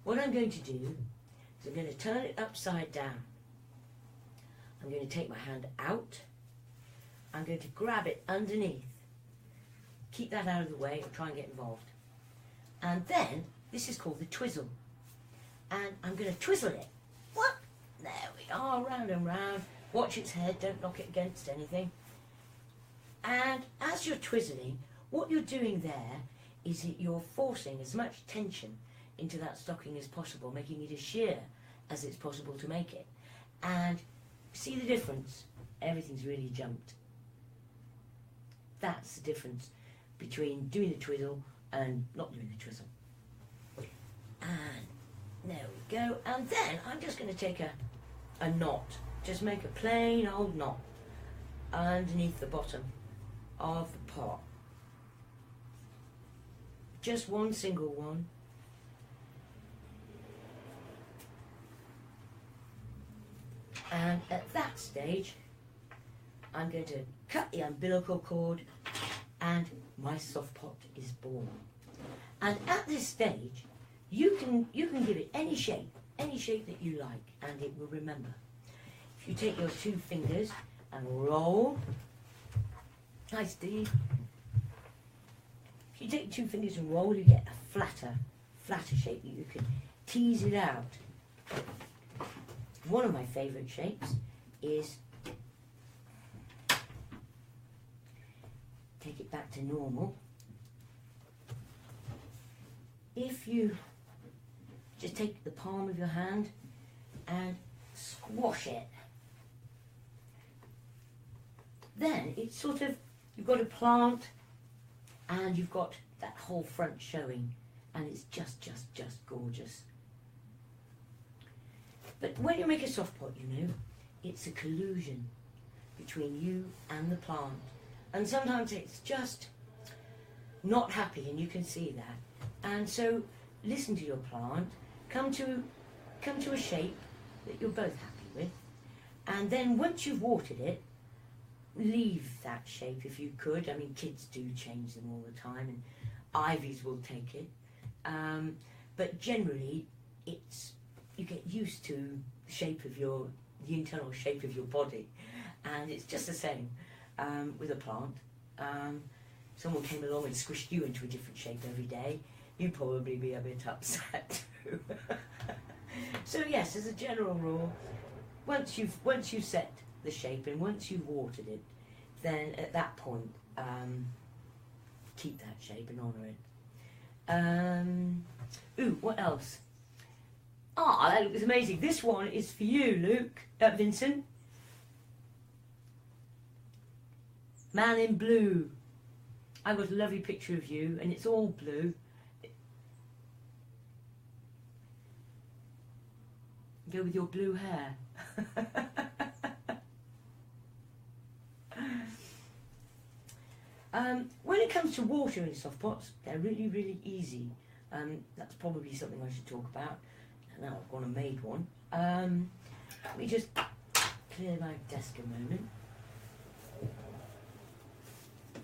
Speaker 1: What I'm going to do is I'm going to turn it upside down. I'm going to take my hand out. I'm going to grab it underneath. Keep that out of the way or try and get involved. And then, this is called the twizzle. And I'm going to twizzle it. What? There we are, round and round. Watch its head, don't knock it against anything. And as you're twizzling, what you're doing there is that you're forcing as much tension into that stocking as possible, making it as sheer as it's possible to make it. And see the difference? Everything's really jumped. That's the difference between doing the twizzle and not doing the twizzle. And there we go. And then I'm just going to take a knot. Just make a plain old knot underneath the bottom of the pot. Just one single one. And at that stage, I'm going to cut the umbilical cord and my soft pot is born. And at this stage, you can give it any shape. any shape that you like, and it will remember. If you take your 2 fingers and roll, hi Steve. If you take 2 fingers and roll, you get a flatter shape that you can tease it out. One of my favourite shapes is take it back to normal. If you just take the palm of your hand and squash it, then it's sort of, you've got a plant and you've got that whole front showing, and it's just gorgeous. But when you make a soft pot, you know, it's a collusion between you and the plant. And sometimes it's just not happy, and you can see that. And so listen to your plant, come to a shape that you're both happy with, and then once you've watered it, leave that shape if you could. I mean, kids do change them all the time, and ivies will take it. But generally, you get used to the internal shape of your body, and it's just the same with a plant. Someone came along and squished you into a different shape every day, you'd probably be a bit upset too. So yes, as a general rule, once you've set the shape and once you've watered it, then at that point keep that shape and honour it. Ooh, what else? Ah, that looks amazing. This one is for you, Vincent. Man in blue. I've got a lovely picture of you, and it's all blue. Go with your blue hair. When it comes to watering soft pots, they're really, really easy. That's probably something I should talk about. Now I've gone and made one. Let me just clear my desk a moment.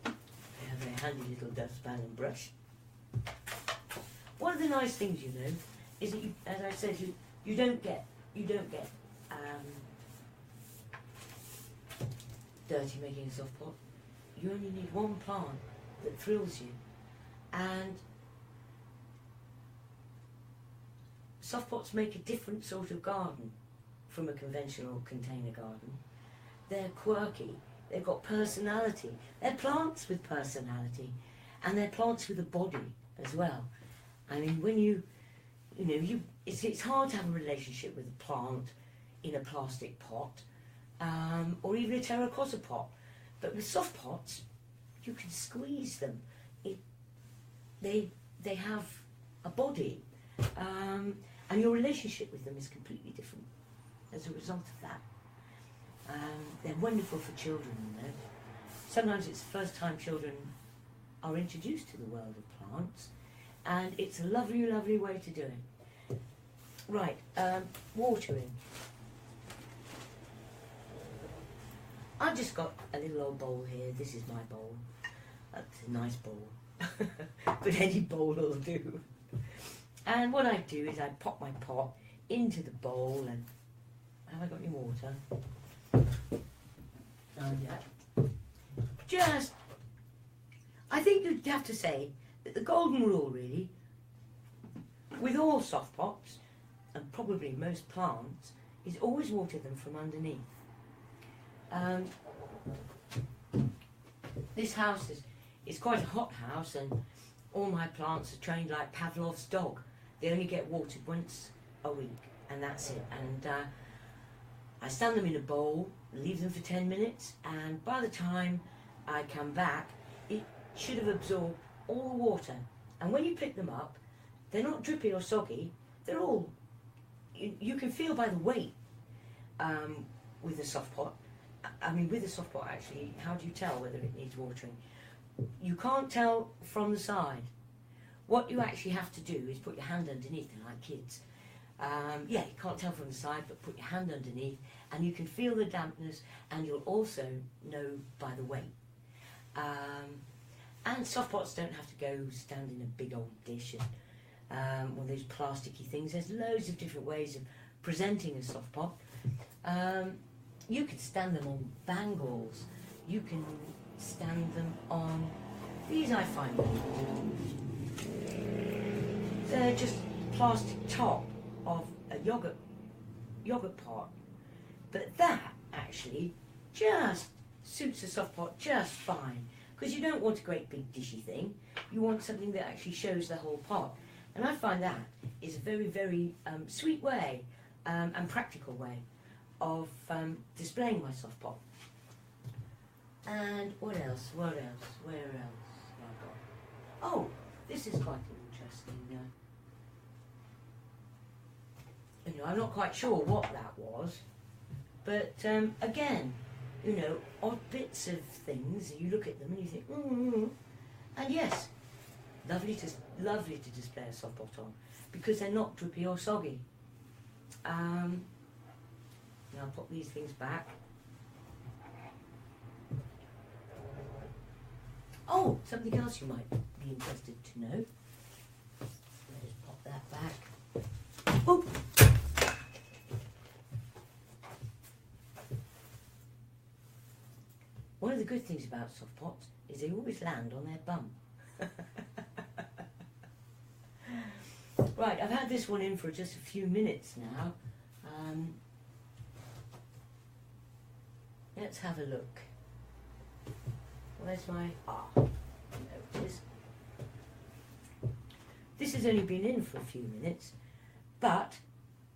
Speaker 1: I have a handy little dustpan and brush. One of the nice things, you know, is that you, as I said, you don't get dirty making a soft pot. You only need one plant that thrills you, and soft pots make a different sort of garden from a conventional container garden. They're quirky, they've got personality, they're plants with personality, and they're plants with a body as well. I mean, when it's hard to have a relationship with a plant in a plastic pot, or even a terracotta pot. But with soft pots, you can squeeze them. They have a body, and your relationship with them is completely different as a result of that. They're wonderful for children, you know. Sometimes it's the first time children are introduced to the world of plants, and it's a lovely, lovely way to do it. Right, watering. I've just got a little old bowl here. This is my bowl. That's a nice bowl. But any bowl will do. And what I do is I pop my pot into the bowl, and have I got any water? Yeah. I think you'd have to say that the golden rule, really, with all soft pots, and probably most plants, is always water them from underneath. This house is quite a hot house, and all my plants are trained like Pavlov's dog. They only get watered once a week, and that's it. And I stand them in a bowl, leave them for 10 minutes, and by the time I come back, it should have absorbed all the water. And when you pick them up, they're not drippy or soggy. They're all, you can feel by the weight with a soft pot. I mean, with a soft pot, actually, how do you tell whether it needs watering? You can't tell from the side. What you actually have to do is put your hand underneath it, like kids. Yeah, you can't tell from the side, but put your hand underneath, and you can feel the dampness, and you'll also know by the weight. And soft pots don't have to go stand in a big old dish one of those plasticky things. There's loads of different ways of presenting a soft pot. You could stand them on bangles. You can stand them on these. I find they're just plastic top of a yogurt pot, but that actually just suits a soft pot just fine, because you don't want a great big dishy thing. You want something that actually shows the whole pot, and I find that is a very, very sweet way and practical way of displaying my soft pot. And what else? Where else have I got? Oh, this is quite interesting. I'm not quite sure what that was, but again, odd bits of things. You look at them and you think, and yes, lovely to display a soft pot on, because they're not drippy or soggy. Now I'll put these things back. Oh, something else you might be interested to know. Let us pop that back. Oh. One of the good things about soft pots is they always land on their bum. Right, I've had this one in for just a few minutes now. Let's have a look. Where's my... there it is. This has only been in for a few minutes, but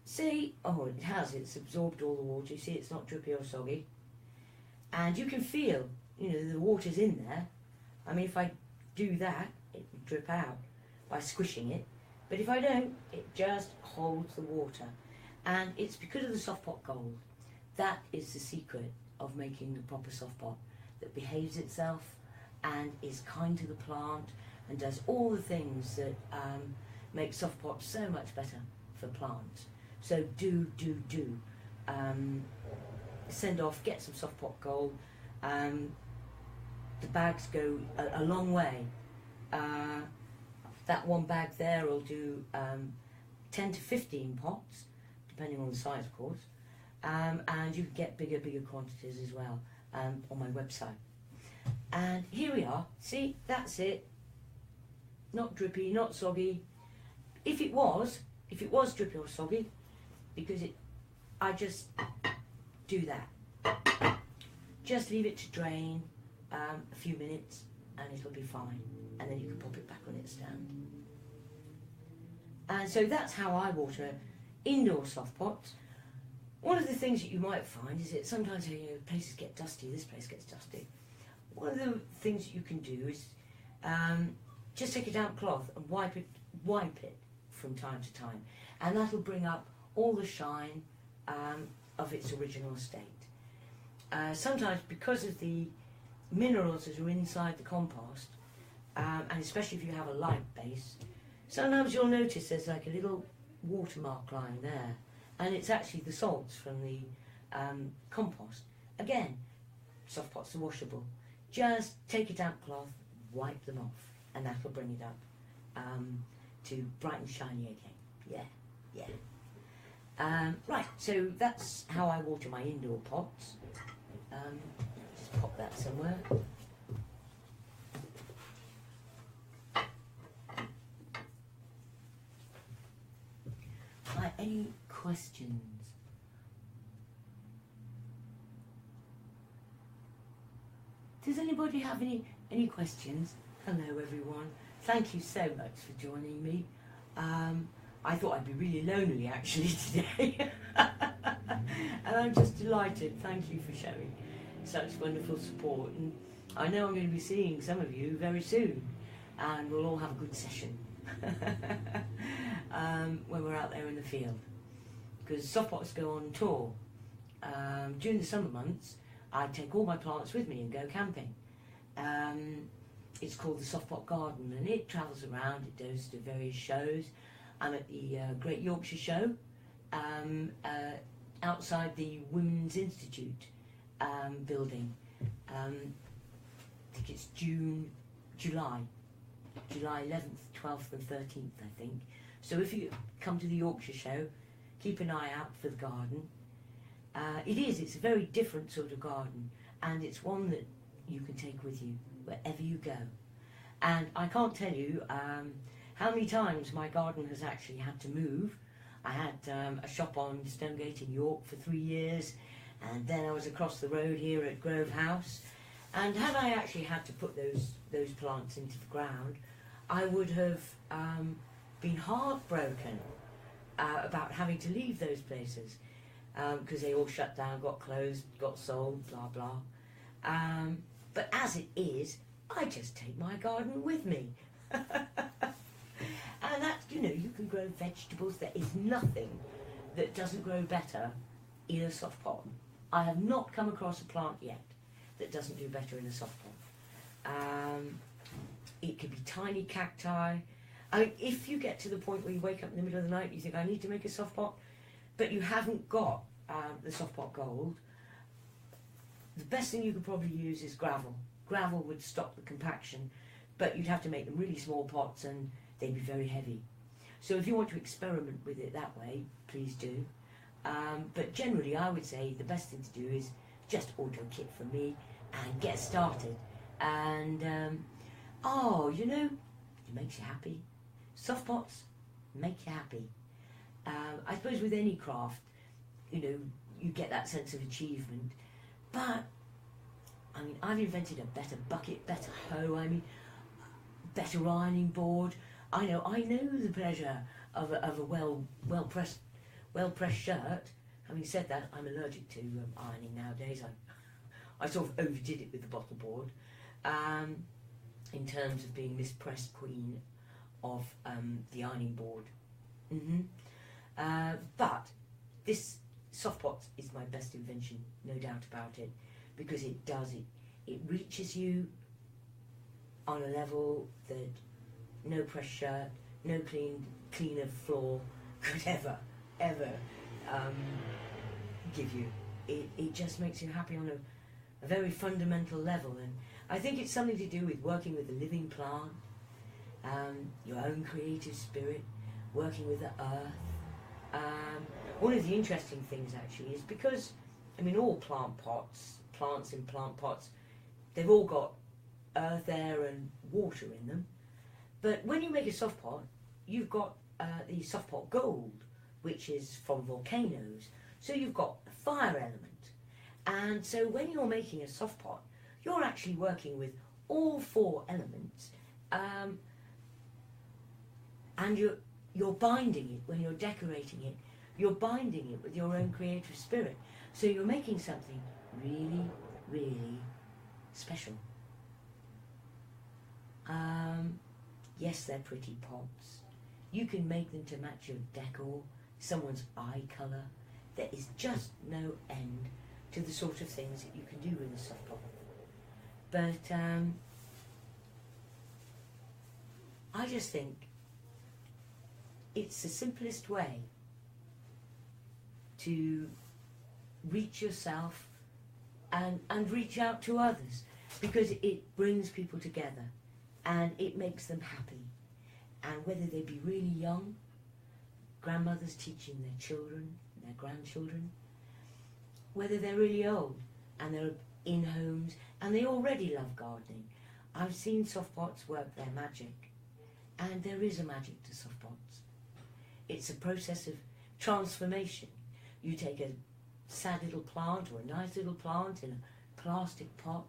Speaker 1: see, it's absorbed all the water. You see, it's not drippy or soggy. And you can feel, the water's in there. I mean, if I do that, it will drip out by squishing it. But if I don't, it just holds the water. And it's because of the soft pot gold. That is the secret of making the proper soft pot, that behaves itself and is kind to the plant and does all the things that make soft pots so much better for plants. So do send off, get some soft pot gold. The bags go a long way. That one bag there will do 10 to 15 pots, depending on the size, of course. And you can get bigger quantities as well on my website. And here we are. See, that's it. Not drippy, not soggy. If it was drippy or soggy, because I just do that. Just leave it to drain a few minutes and it'll be fine. And then you can pop it back on its stand. And so that's how I water indoor soft pots. One of the things that you might find is that sometimes places get dusty. This place gets dusty. One of the things that you can do is just take a damp cloth and wipe it from time to time, and that'll bring up all the shine of its original state. Sometimes, because of the minerals that are inside the compost, and especially if you have a light base, sometimes you'll notice there's like a little watermark line there, and it's actually the salts from the compost. Again, soft pots are washable. Just take a damp cloth, wipe them off, and that will bring it up to bright and shiny again. Yeah. Right, so that's how I water my indoor pots. Just pop that somewhere. Right, any questions? Does anybody have any questions? Hello everyone. Thank you so much for joining me. I thought I'd be really lonely actually today. And I'm just delighted. Thank you for showing such wonderful support. And I know I'm going to be seeing some of you very soon. And we'll all have a good session when we're out there in the field. Because Softpots go on tour. During the summer months, I take all my plants with me and go camping. It's called the Softpot Garden, and it travels around. It goes to various shows. I'm at the Great Yorkshire Show outside the Women's Institute building. I think it's July 11th, 12th and 13th, I think. So if you come to the Yorkshire show, keep an eye out for the garden. It's a very different sort of garden, and it's one that you can take with you wherever you go. And I can't tell you how many times my garden has actually had to move. I had a shop on Stonegate in York for 3 years, and then I was across the road here at Grove House. And had I actually had to put those plants into the ground, I would have been heartbroken about having to leave those places, because they all shut down, got closed, got sold, blah blah. But as it is, I just take my garden with me. And that's, you can grow vegetables. There is nothing that doesn't grow better in a soft pot. I have not come across a plant yet that doesn't do better in a soft pot. It could be tiny cacti. I mean, if you get to the point where you wake up in the middle of the night and you think, I need to make a soft pot, but you haven't got the soft pot gold, the best thing you could probably use is gravel. Gravel would stop the compaction, but you'd have to make them really small pots and they'd be very heavy. So if you want to experiment with it that way, please do. But generally I would say the best thing to do is just order a kit from me and get started. And it makes you happy. Soft pots make you happy. I suppose with any craft, you get that sense of achievement. But I mean, I've invented a better bucket, better hoe, better ironing board. I know the pleasure of a well pressed shirt. Having said that, I'm allergic to ironing nowadays. I sort of overdid it with the bottle board, in terms of being Miss Pressed Queen of the ironing board. But this soft pot is my best invention, no doubt about it, because it reaches you on a level that no press shirt, no cleaner floor could ever give you. It just makes you happy on a very fundamental level, and I think it's something to do with working with a living plant, your own creative spirit, working with the earth. One of the interesting things actually is because, all plants in plant pots, they've all got earth, air and water in them. But when you make a soft pot, you've got the soft pot gold, which is from volcanoes. So you've got the fire element. And so when you're making a soft pot, you're actually working with all 4 elements. And you're binding it, when you're decorating it, you're binding it with your own creative spirit. So you're making something really, really special. Yes, they're pretty pots. You can make them to match your decor, someone's eye colour. There is just no end to the sort of things that you can do with a soft pot. But I just think it's the simplest way to reach yourself and reach out to others, because it brings people together and it makes them happy. And whether they be really young, grandmothers teaching their children, their grandchildren, whether they're really old and they're in homes and they already love gardening, I've seen soft pots work their magic. And there is a magic to soft pots. It's a process of transformation. You take a sad little plant or a nice little plant in a plastic pot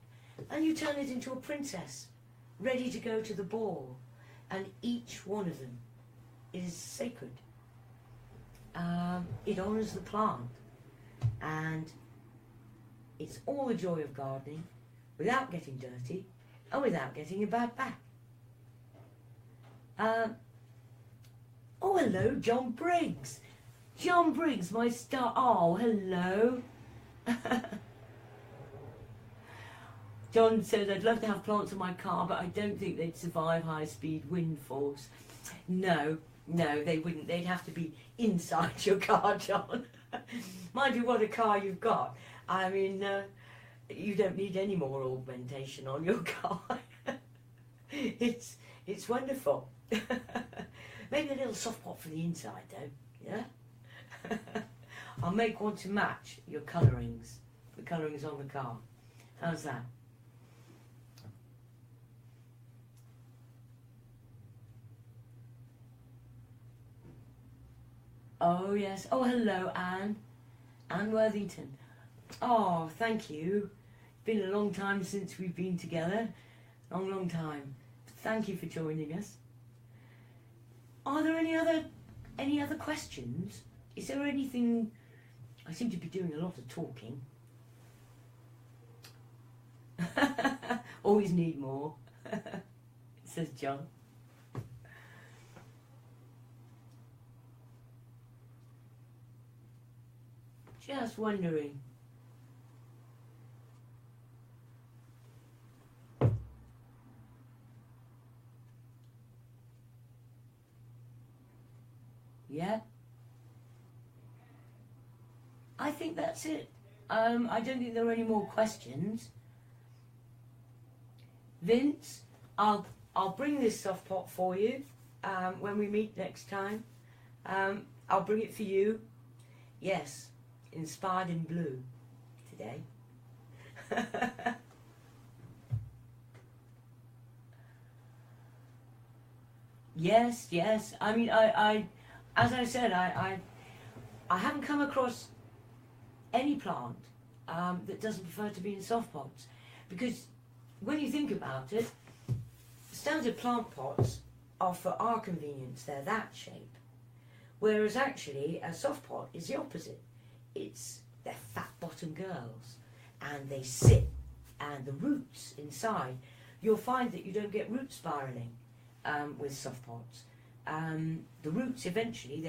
Speaker 1: and you turn it into a princess, ready to go to the ball. And each one of them is sacred. It honours the plant. And it's all the joy of gardening without getting dirty and without getting a bad back. Oh, hello, John Briggs. John Briggs, my star. Oh, hello. John said, I'd love to have plants in my car, but I don't think they'd survive high-speed wind force. No, they wouldn't. They'd have to be inside your car, John. Mind you, what a car you've got. I mean, you don't need any more augmentation on your car. It's wonderful. Maybe a little soft pot for the inside though, yeah? I'll make one to match your colourings, the colourings on the car. How's that? Oh yes, oh hello Anne. Anne Worthington. Oh, thank you. It's been a long time since we've been together. Long time. Thank you for joining us. Are there any other questions? Is there anything? I seem to be doing a lot of talking. Always need more, says John. Just wondering. Yeah? I think that's it. I don't think there are any more questions. Vince, I'll bring this soft pot for you when we meet next time. I'll bring it for you. Yes, inspired in blue today. Yes. I mean, I as I said, I haven't come across any plant that doesn't prefer to be in soft pots, because when you think about it, standard plant pots are for our convenience. They're that shape, whereas actually a soft pot is the opposite. They're fat bottom girls, and they sit, and the roots inside. You'll find that you don't get root spiraling with soft pots. The roots eventually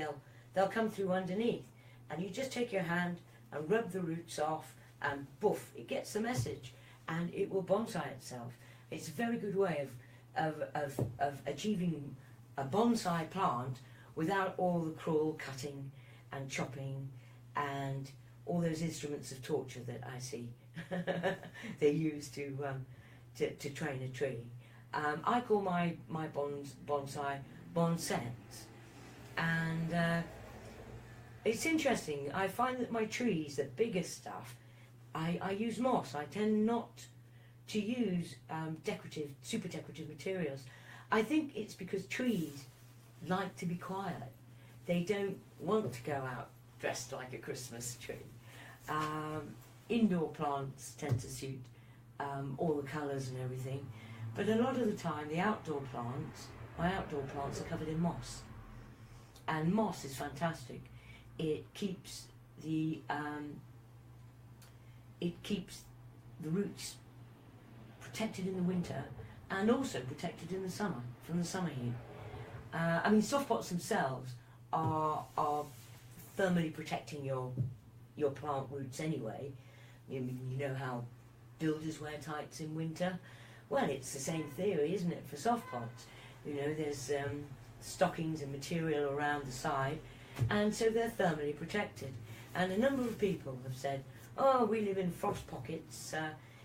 Speaker 1: they'll come through underneath, and you just take your hand and rub the roots off, and boof, it gets the message, and it will bonsai itself. It's a very good way of achieving a bonsai plant without all the cruel cutting and chopping and all those instruments of torture that I see they use to train a tree. I call my bonsai bonsets, and it's interesting. I find that my trees, the bigger stuff, I use moss. I tend not to use super decorative materials. I think it's because trees like to be quiet. They don't want to go out dressed like a Christmas tree. Indoor plants tend to suit all the colours and everything, but a lot of the time my outdoor plants are covered in moss, and moss is fantastic. It keeps the roots protected in the winter and also protected in the summer from the summer heat. I mean, soft pots themselves are thermally protecting your plant roots anyway. You know how builders wear tights in winter? Well, it's the same theory, isn't it, for soft pots? You know, there's stockings and material around the side, and so they're thermally protected. And a number of people have said, oh, we live in frost pockets,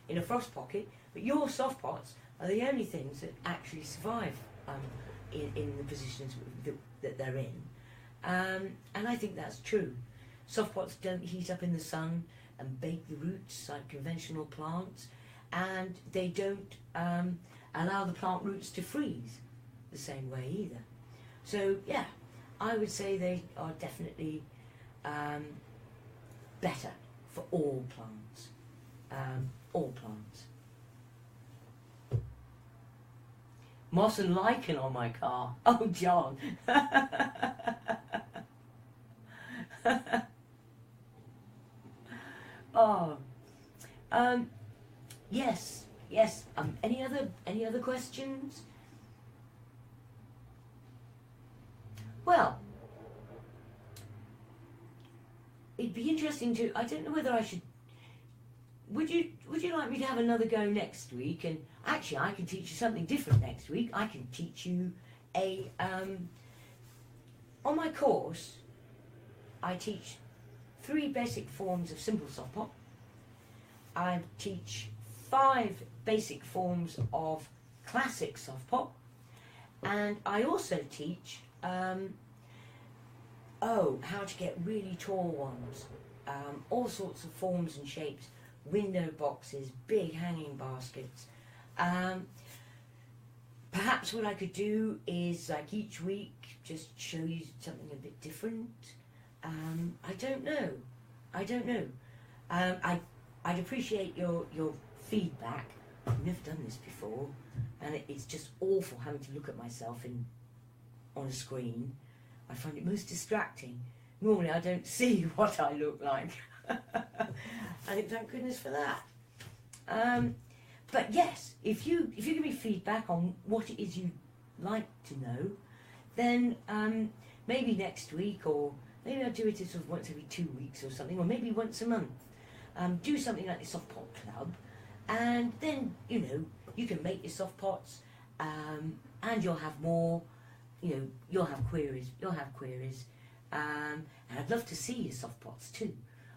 Speaker 1: in a frost pocket, but your soft pots are the only things that actually survive in the positions that they're in. And I think that's true. Soft pots don't heat up in the sun and bake the roots like conventional plants, and they don't allow the plant roots to freeze the same way either. So yeah, I would say they are definitely better for all plants. All plants. Moss and lichen on my car. Oh, John. Oh, yes. Any other questions? Well, it'd be interesting to. I don't know whether I should. Would you like me to have another go next week? And actually, I can teach you something different next week. I can teach you on my course, I teach 3 basic forms of simple soft pot. I teach 5 basic forms of classic soft pot, and I also teach How to get really tall ones. All sorts of forms and shapes. Window boxes, big hanging baskets. Perhaps what I could do is, like, each week just show you something a bit different. I don't know. I'd appreciate your feedback. I've never done this before, and it's just awful having to look at myself on a screen. I find it most distracting. Normally I don't see what I look like. And thank goodness for that. But yes, if you give me feedback on what it is you'd like to know, then maybe next week, or maybe I'll do it sort of once every 2 weeks or something, or maybe once a month. Do something like the Softpot Club, and then, you know, you can make your soft pots, and you'll have more, you know, you'll have queries, and I'd love to see your soft pots too.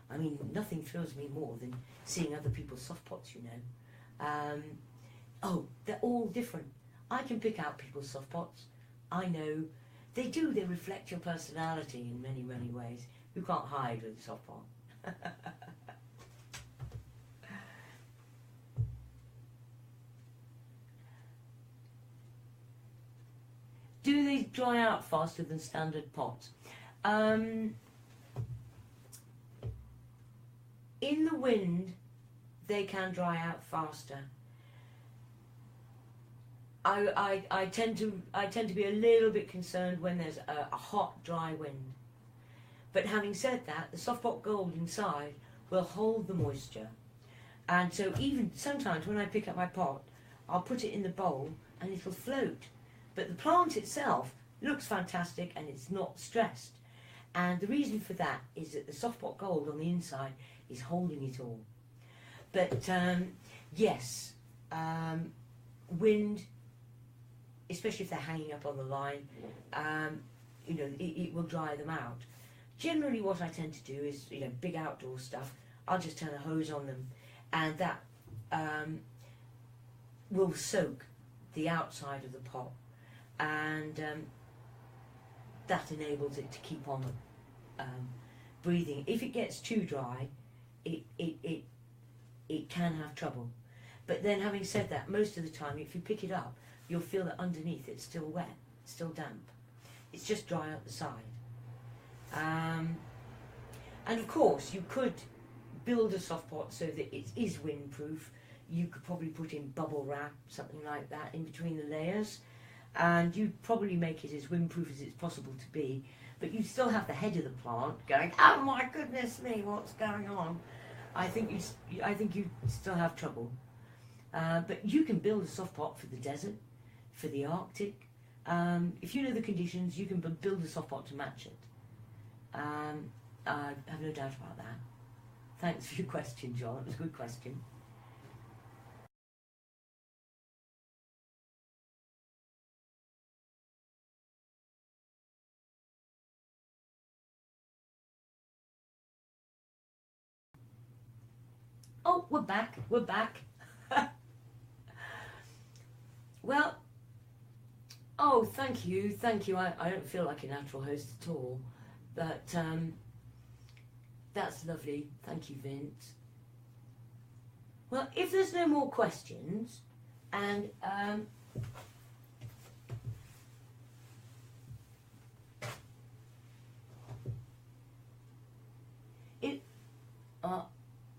Speaker 1: I mean, nothing thrills me more than seeing other people's soft pots, you know. They're all different. I can pick out people's soft pots. I know they reflect your personality in many, many ways. You can't hide with a soft pot. Do they dry out faster than standard pots? In the wind, they can dry out faster. I tend to be a little bit concerned when there's a hot, dry wind. But having said that, the Softpot Gold inside will hold the moisture. And so even sometimes when I pick up my pot, I'll put it in the bowl and it'll float. But the plant itself looks fantastic and it's not stressed. And the reason for that is that the Softpot Gold on the inside is holding it all. But yes, wind, especially if they're hanging up on the line, you know, it will dry them out. Generally what I tend to do is, you know, big outdoor stuff, I'll just turn a hose on them, and that will soak the outside of the pot, and that enables it to keep on breathing. If it gets too dry, it can have trouble. But then, having said that, most of the time if you pick it up, you'll feel that underneath it's still wet, still damp. It's just dry out the side. And of course you could build a soft pot so that it is windproof. You could probably put in bubble wrap, something like that, in between the layers, and you'd probably make it as windproof as it's possible to be, but you'd still have the head of the plant going, oh my goodness me, what's going on? I think you'd still have trouble. But you can build a soft pot for the desert, for the Arctic. If you know the conditions, you can build a soft pot to match it. I have no doubt about that. Thanks for your question, John. It was a good question. Oh, we're back. We're back. Well, oh, thank you, thank you. I don't feel like a natural host at all, but that's lovely. Thank you, Vince. Well, if there's no more questions, and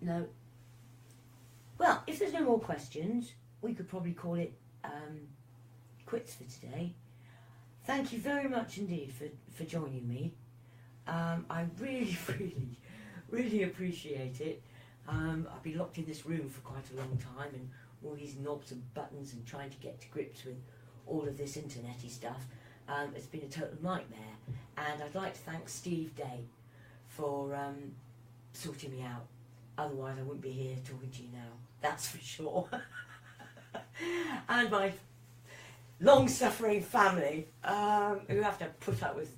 Speaker 1: no. Well, if there's no more questions, we could probably call it quits for today. Thank you very much indeed for joining me. I really, really, really appreciate it. I've been locked in this room for quite a long time, and all these knobs and buttons and trying to get to grips with all of this internet-y stuff. It's been a total nightmare, and I'd like to thank Steve Day for sorting me out. Otherwise I wouldn't be here talking to you now, that's for sure. And my long-suffering family, who have to put up with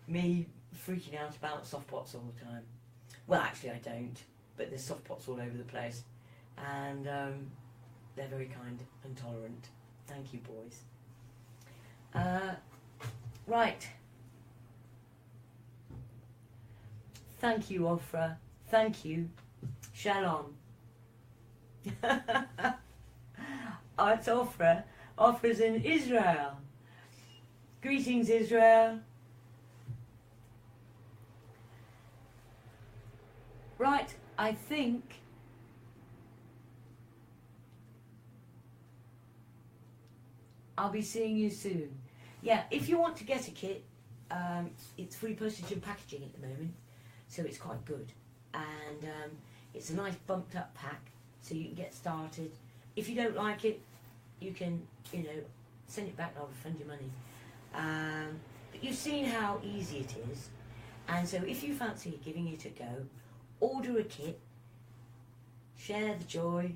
Speaker 1: me freaking out about soft pots all the time. Well, actually I don't, but there's soft pots all over the place, and they're very kind and tolerant. Thank you, boys. Right. Thank you, Ofra. Thank you. Shalom. Oh, it's Ofra. Ofra's in Israel. Greetings, Israel. Right, I think I'll be seeing you soon. Yeah, if you want to get a kit, it's free postage and packaging at the moment, so it's quite good. And it's a nice bumped up pack, so you can get started. If you don't like it, you can, send it back and I'll refund your money. But you've seen how easy it is, and so if you fancy giving it a go, order a kit, share the joy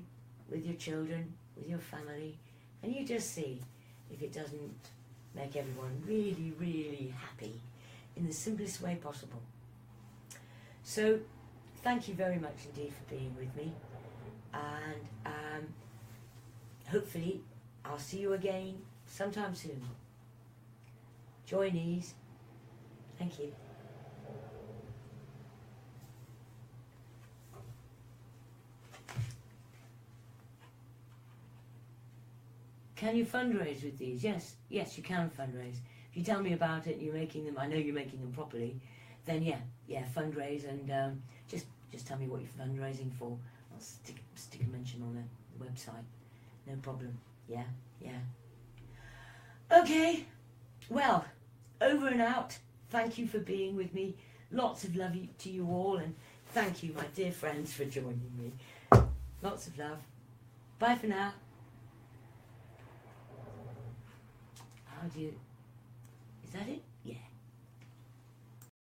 Speaker 1: with your children, with your family, and you just see if it doesn't make everyone really, really happy in the simplest way possible. So, thank you very much indeed for being with me, and hopefully I'll see you again sometime soon. Joy knees. Thank you. Can you fundraise with these? Yes, you can fundraise. If you tell me about it and you're making them, I know you're making them properly, then yeah, fundraise, and just tell me what you're fundraising for. I'll stick a mention on the website. No problem. Yeah. Okay, well, over and out. Thank you for being with me. Lots of love to you all, and thank you, my dear friends, for joining me. Lots of love. Bye for now. Is that it?